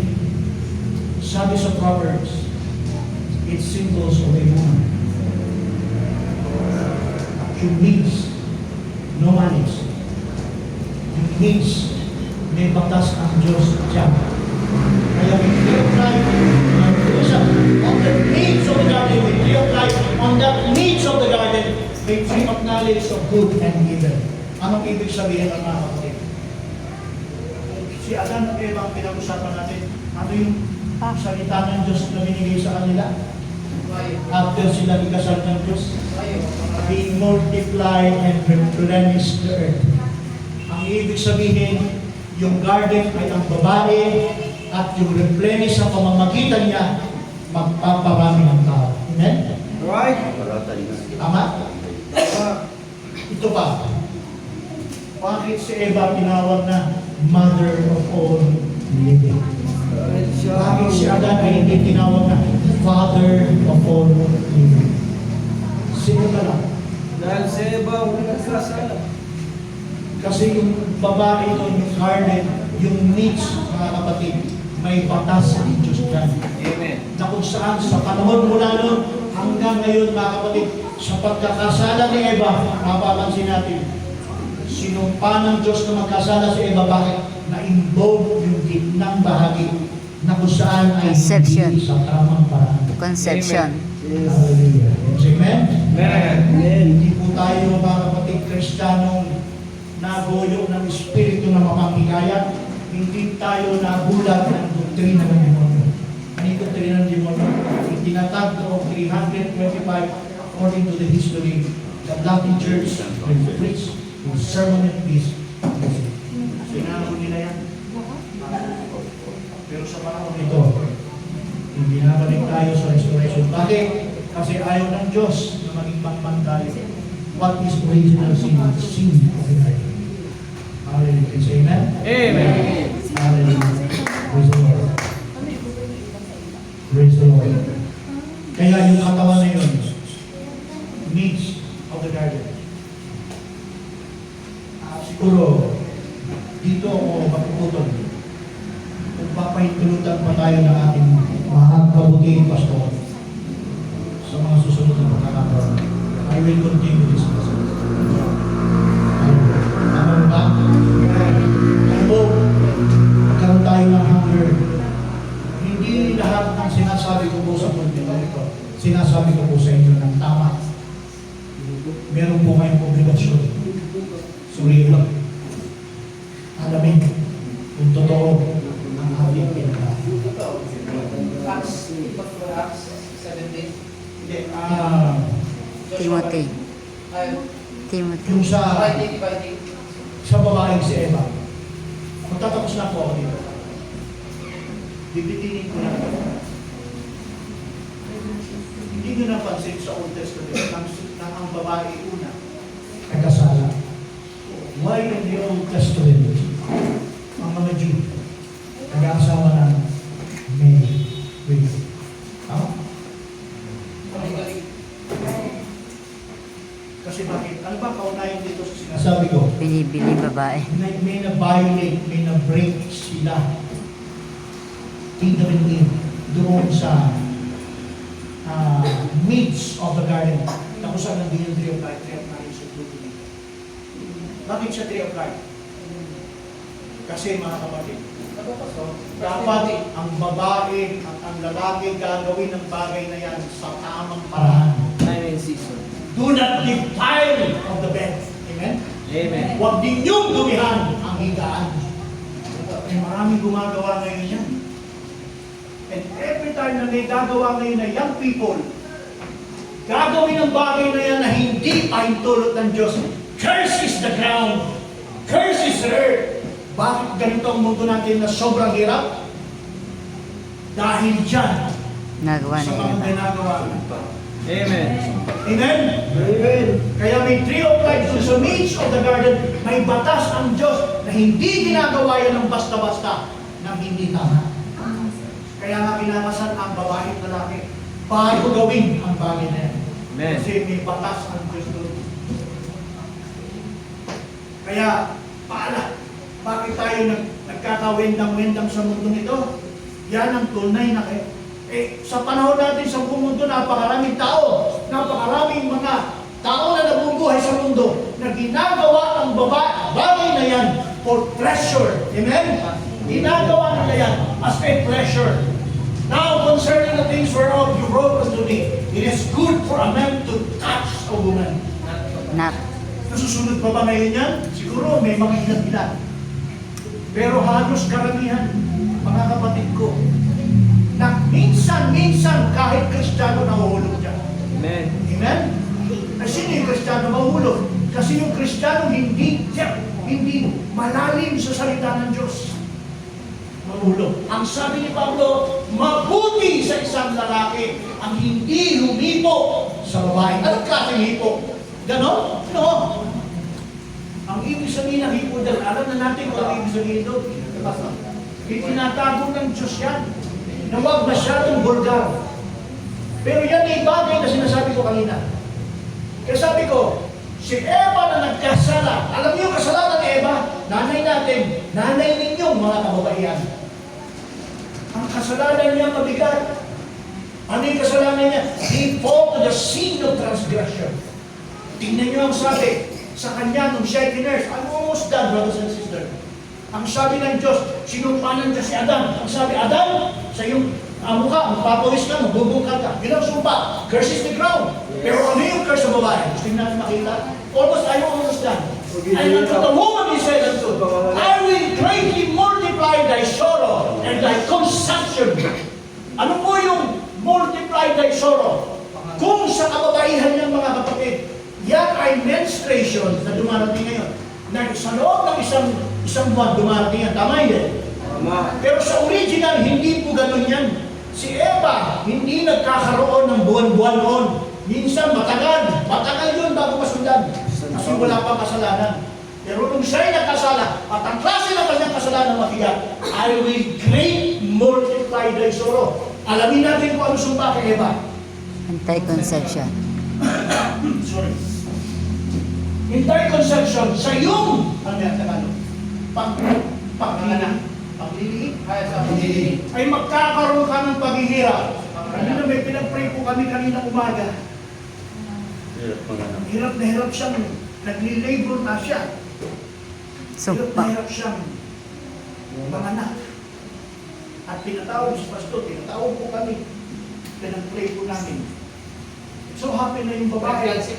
sabi sa Proverbs, it's symbols of a woman. Yung means, no malice. Yung means, may batas ang Diyos dyan. Kaya may tree of life, on the needs of the garden, may tree of life, on the needs of the garden, may tree of knowledge of good and evil. Anong ibig sabihin ng mga kapatid? Si Adan at Eva ang pinag-usapan natin. Ano yung salita ng Diyos na binigay sa kanila? After sila ikasal ng Diyos, be multiply and replenish the earth. Ang ibig sabihin, yung garden ay ang babae at yung replenish sa pamamagitan niya, magpaparami ng tao. Amen? Right? Tama? Ito pa. Bakit si Eva tinawag na mother of all living? Bakit si Adan ay hindi tinawag na father of all living? Sino ka lang? Dahil sa iba, walang kasala. Kasi yung babae doon, yung garden, yung needs, mga kapatid, may batas ang Diyos dyan. Amen. Na kung saan sa panahon mula noon hanggang ngayon, mga kapatid, sa pagkakasala ni Eva, mapapansin natin, sinumpa ng Diyos na magkasala si Eva, bakit? Na-involve yung gitnang bahagi na kung saan ay Conception. hindi sa tamang paraan. Conception. Hallelujah. Amen? Amen. Hindi po tayo, mga kapatid, Kristiyanong nagoyo ng Espiritu na mapangikaya. Hindi tayo nabulag ng doktrina ng demonyo. Ano yung doktrina ng demonyo? Itinatag noong 325 according to the history, the Latin Church will preach yung sermon and peace. Sinahon nila yan. Pero sa panahon ito, binabalik tayo sa restoration. Bakit? Kasi ayaw ng Diyos na maging pangman tayo. What is original sin? Sin of the garden. Hallelujah. Say amen? Amen. Hallelujah. Praise the Lord. Praise the Lord. Kaya yung katawan na yun, needs of the garden. Siguro, dito ako mapuputol. Kung papahintulutan pa tayo ng ating mahagkabutihin pastor sa mga susunod na pagkakataon, I will continue this message. Tama ba? Alam mo, magkaroon tayo ng hunger. Hindi lahat ng sinasabi ko po sa pulpito ito, sinasabi ko po sa inyo ng tama. Meron po kayong obligasyon. Sulit lang. Alamin kung totoo ang ating pinaka. Acts 17. Hindi, Timothy. Ayun. Timothy. yung sa Dividing. babaeng si Eva. Magtatapos na po ako dito. Bibitinin ko na. Hindi nyo napansin sa Old Testament na ang babae una nagkasala. Why in the Old Testament, ang mga Jew, nag-aasawa ng male women? Tama? Kasi bakit? Ano ba kaunayan dito sa sinasabi ko? Binibili babae. May na-violate, may na-break sila. Tingnan din doon sa midst of the garden. Tapos saan nandun yung tree of life, tree of knowledge of good and evil. Bakit siya tree of life? Kasi mga kapatid, dapat ang babae at ang lalaki gagawin ng bagay na yan sa tamang paraan. Time and season. Do not defile of the bed. Amen? Amen. Huwag ninyong dumihan ang higaan. Maraming gumagawa ngayon yan. And every time na may gagawa ngayon na young people, gagawin ang bagay na yan na hindi pahintulot ng Diyos. Curse is the ground. Curse is the earth. Bakit ganito ang mundo natin na sobrang hirap? Dahil dyan Nagawa sa na mga iba. ginagawa. Amen. Amen? Amen. Kaya may tree of life dun sa midst of the garden, may batas ang Diyos na hindi ginagawa yan ng basta-basta, na hindi tama. Kaya nga pinakasan ang babae at lalaki bago gawin ang bagay na yan. Amen. Kasi may batas ang Diyos doon. Kaya, bakit tayo nagkakawendang-wendang sa mundo nito? Yan ang tunay na sa panahon natin sa buong mundo, napakaraming tao, napakaraming mga tao na nabubuhay sa mundo na ginagawa ang bagay na yan for pleasure. Amen? Ginagawa nila yan as a pleasure. Now, concerning the things whereof you wrote unto me, it is good for a man to touch a woman. Not. Nasusunod pa ba ngayon yan? Siguro may mga ilan-ilan. Pero halos karamihan, mga kapatid ko, na minsan kahit Kristiyano nahuhulog dyan. Amen. Amen? Ay sino yung Kristiyano mahuhulog? Kasi yung Kristiyano hindi malalim sa salita ng Diyos. Mahulog. Ang sabi ni Pablo, mabuti sa isang lalaki ang hindi humipo sa babae. Anong klaseng hipo? Ganon? No. Ang ibig sabihin ng hipo dyan, alam na natin kung ang ibig sabihin doon. Itinatago ng Diyos yan. Na huwag masyadong vulgar. Pero yan ay bagay na sinasabi ko kanina. Kaya sabi ko, si Eva na nagkasala, alam niyo yung kasalanan ni Eva? Nanay natin, nanay ninyong mga kababaihan. Ang kasalanan niya mabigat. Ano yung kasalanan niya? He fall to the sin of transgression. Tingnan niyo ang sabi sa kanya nung siya kinurse. I'm almost done, brothers and sisters. Ang sabi ng Diyos, sinumpanan niya si Adam. Ang sabi, Adam, sa iyong mukha, magpapawis ka, magbubungkal ka. Yun ang sumpa. Curse is the ground. Pero ano yung curse sa babae? Gusto natin makita? Almost, I don't understand. And unto the woman he said unto, I will greatly multiply thy sorrow and thy consumption. Ano po yung multiply thy sorrow? Kung sa kababaihan niyang mga kapatid, yan ay menstruation na dumarating ngayon. Na sa loob ng isang buwan dumarating yan. Tama yun? Tama. Pero sa original, hindi po ganun yan. Si Eva, hindi nagkakaroon ng buwan-buwan noon. Minsan matagal. Matagal yun bago masundan. Kasi wala pang kasalanan. Pero nung siya'y nagkasala, at ang klase ng kanyang kasalanan mabigat, I will great multiply thy sorrow. Alamin natin kung ano sumpa kay Eva. Anti-conception. Sorry. Anti-conception sa iyong, ano yan, Tagalog? Pagliliit. Ay magkakaroon ka ng paghihirap. Kanina may pinag-pray po kami kanina umaga. Hirap na hirap siyang, nagli-labor na siya. Hirap na Sumpa. hirap siyang manganak. At pinatawag si Pastor, pinatawag po kami. Pinag-pray po namin. So happy na yung babae. Yes.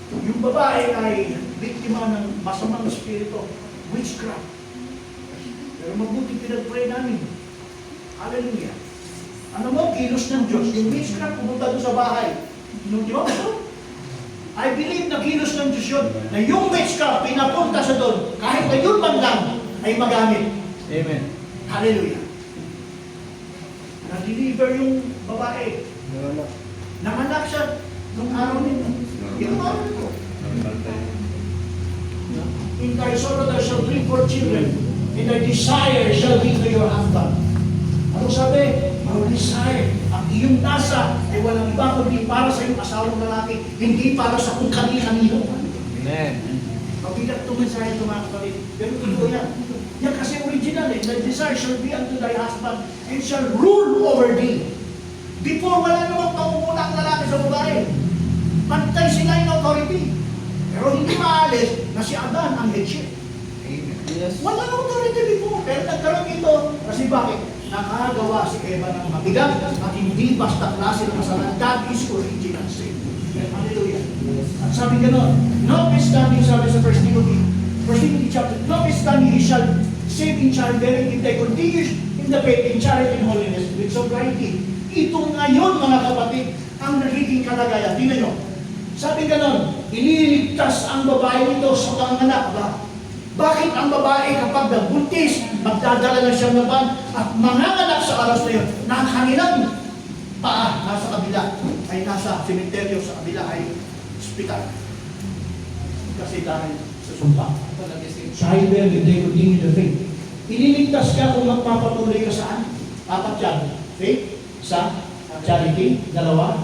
Yung babae ay biktima ng masamang espiritu, witchcraft. Pero mabuti pinag-pray namin. Hallelujah. Ano mo, kilos ng Diyos. Yung witchcraft pumunta doon sa bahay. Di ba gusto? I believe na kilos ng Diyos yun. Na yung witchcraft pinapunta sa doon, kahit na yun man lang ay magamit. Amen. Hallelujah. Na-deliver yung babae. Nanganak siya nung araw nito. Yung araw nito. In thy sorrow thou shalt bring forth children, and thy desire shall be to your husband. Ano sabi? Ang desire, ang iyong nasa ay walang iba kundi para sa iyong asawang lalaki, hindi para sa kung kani-kanino. Amen. Mabigat itong mensahe ito mga kapatid. Pero ito yan. Yan kasi original eh. The desire shall be unto thy husband and shall rule over thee. Before, wala namang pangunguna ang lalaki sa babae. Pantay sila yung authority. Pero hindi maalis na si Adan ang headship. Amen. Yes. Wala nang authority before. Pero nagkaroon ito. Kasi bakit? Nakagawa si Eva ng mabigat at hindi basta klase ng kasalanan. That is original sin. Hallelujah. At sabi gano'n, notwithstanding, sabi sa 1 Timothy chapter, notwithstanding he shall save in childbearing if they continues in the faith, in charity and holiness, with sobriety. Ito ngayon, mga kapatid, ang nagiging kalagayan. Tingnan nyo. Sabi gano'n, ililigtas ang babae nito sa panganak ba? Bakit ang babae kapag nagbuntis, magdadala na siyang laban at manganganak sa aras na yun, na ang kanilang paa nasa kabila, ay nasa sementeryo, sa kabila ay hospital. Kasi dahil sa sumpa. Childbearing, they continue the faith. Ililigtas ka kung magpapatuloy ka saan? Apat yan. Faith, isa, charity, dalawa,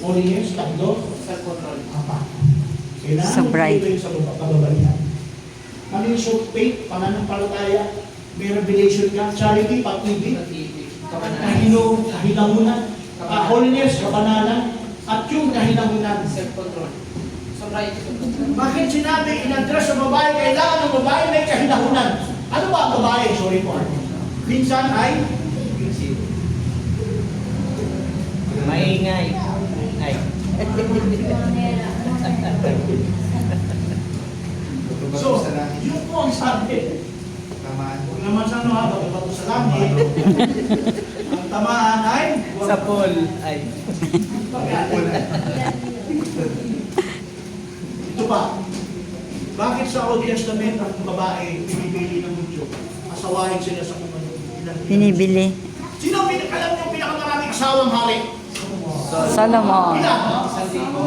holiness, tatlo, Self-control. apat. Kailangan Sobriety. sa kababalihan. Ano yung faith, pananampalataya, may revelation ka, charity, pag-ibig, kahilamunan, holiness, kabanalan, at yung kahilamunan. Self-control. Sobriety. Bakit sinabi, in-address sa babae, kailangan ng babae may kahilamunan? Ano ba ang babae? Sorry po. Minsan ay Maingay. Ay. so, yun po ang sabi. Tamaan. Huwag naman sa ano ha, bato sa langit. Ang tamaan ay Sa pool. Ay. Ito pa. Bakit sa Old Testament ang babae pinipili ng mucho? Asawahin sila sa kung ano. Binibili. Sino alam niyo pinakamaraming asawang hari? Solomon. Ilan?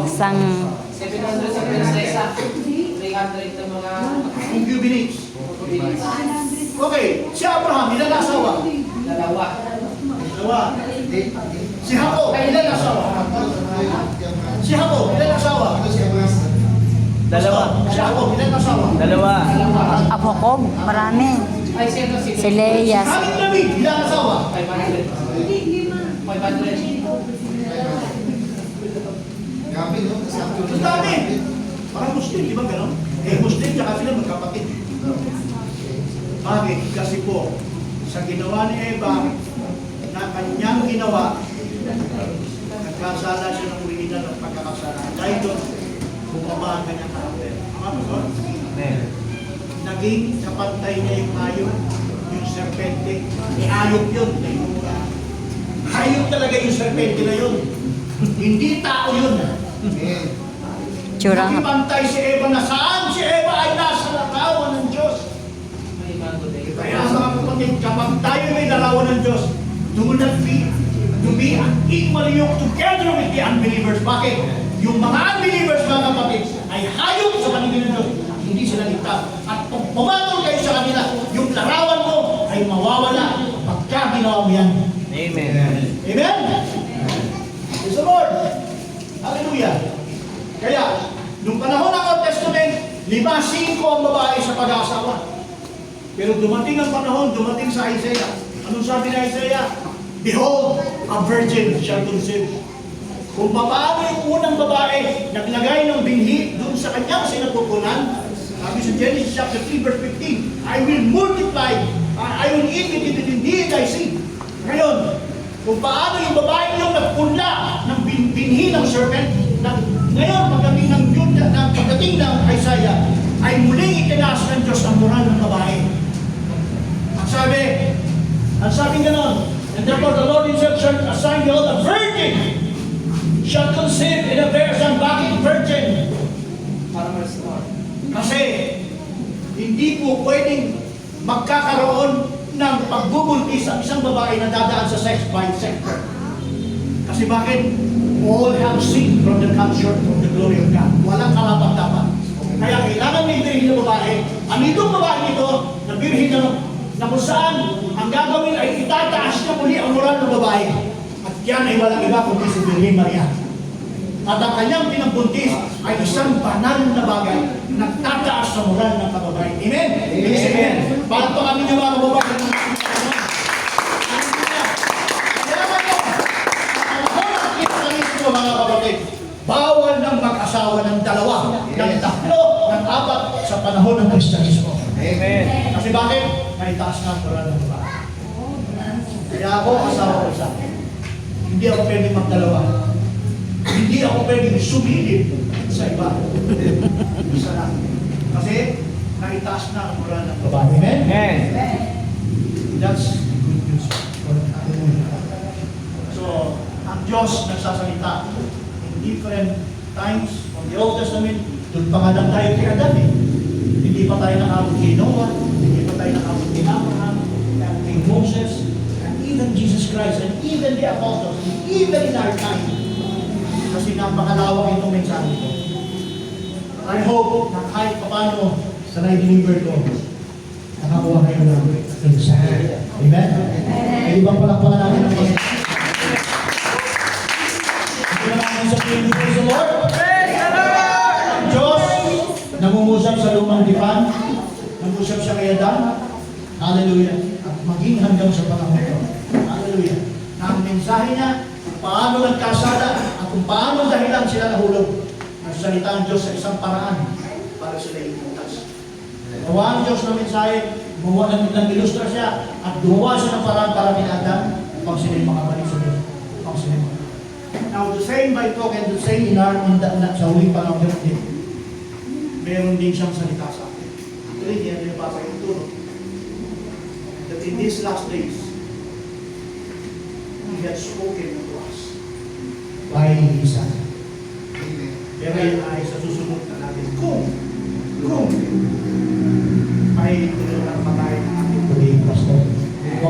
Isang 700 sa prinsesa. 300 na mga Concubines. kubilis. Okay, si Abraham, ilan na asawa? Dalawa. Dalawa. Si Jacob, ilan na asawa? Si Jacob, ilan na asawa? Dalawa. Si Jacob, ilan na asawa? Dalawa. Apokob. Marami. Ay, sino Si Leia. Kaming David, ilan na asawa? 500. 500. Grabe, no? Sakto Ang dami. Parang Muslim, di ba gano'n? Eh, Muslim, tsaka sila magkapatid. Bakit? Kasi po, sa ginawa ni Eva, na kanyang ginawa, nagkasala siya ng original at pagkakasala. Dahil doon, bumaba ang kanyang karakter. Tama ba doon? Amen. Naging kapantay niya yung hayop, yung serpente. Hayop yun. Hayop talaga yung serpente na yun. Hindi tao yun. Amen. Tsura. Nakipantay si Eva na saan si Eva ay nasa larawan ng Diyos. May bago din. Kaya mga kapatid, kapag tayo may larawan ng Diyos, do not be equally yoked together with the unbelievers. Bakit? Yung mga unbelievers, mga kapatid, ay hayop sa paningin ng Diyos. Hindi sila ligtas. At kung pumatol kayo sa kanila, yung larawan mo ay mawawala pagka ginawa mo yan. Amen. Amen? Praise the Lord. Hallelujah. Kaya, nung panahon ng Old Testament, 5-5 ang babae sa pag-aasawa. Pero dumating ang panahon, dumating sa Isaiah. Anong sabi ng Isaiah? Behold, a virgin shall conceive. Kung paano yung unang babae naglagay ng binhi doon sa kanyang sinapupunan, sabi sa Genesis chapter 3 verse 15, I will multiply, I will eat it in thee thy seed. Ngayon, kung paano yung babae yung nagpunla ng binhi ng serpent, ngayon, pagdating ng Isaiah, ay muling itinaas ng Diyos ang moral ng babae. Ang sabi gano'n, and therefore the Lord himself shall assign you a virgin shall conceive in a bear. Bakit virgin? Para ma-restore. Kasi hindi po pwedeng magkakaroon ng pagbubuntis ang isang babae na dadaan sa sex by sector. Kasi bakit? All have sinned from the come short from the glory of God. Walang karapat-dapat. Kaya kailangan may birhin na babae. Ang itong babae nito, na birhin na kung saan ang gagawin ay itataas niya muli ang moral ng babae. At yan ay walang iba kundi si Birhen Maria. At ang kanyang pinambuntis ay isang banal na bagay na tataas sa moral ng kababae. Amen? Amen. Palakpakan ninyo mga kababae. Mga kapatid, bawal ng mag-asawa ng dalawa, ng tatlo, ng apat sa panahon ng Kristyanismo. Amen. Kasi bakit? Naitaas na ang moral ng babae. Kaya ako, asawa ko isa. Hindi ako pwedeng magdalawa. Hindi ako pwedeng sumilip sa iba. Isa lang. Kasi naitaas na ang moral ng babae. Amen? Amen. That's good news. So, ang Diyos nagsasalita in different times from the Old Testament. Doon pa nga lang tayo kay Adam eh. Hindi pa tayo nakabot kay Noah, hindi pa tayo nakabot kay Abraham, kay Moses, and even Jesus Christ, and even the apostles, and even in our time. Kasi napakalawak itong mensahe ko. I hope na kahit paano sa na-deliver ko, nakakuha kayo ng mensahe. Amen? Ay ibang palakpakan natin ang mga sa praise the Lord. Ang Diyos nangungusap sa lumang dipan, nangusap siya kay Adan. Hallelujah. At maging hanggang sa panahon ito. Hallelujah. Na ang mensahe niya, kung paano nagkasala at kung paano dahilan sila nahulog, nagsalita ang Diyos sa isang paraan para sila iligtas. Gawa ang Diyos ng mensahe, gumawa ng ilustra siya, at gumawa siya ng paraan para kay Adan upang sila'y makabalik sa Diyos. Upang sila'y makabalik. Now, the same by token, the same sa huling panahon din, meron din siyang salita sa akin. Actually, hindi natin nabasa yung turo. That in these last days, He had spoken to us by His Son. Pero yun ay sa susunod na natin. Kung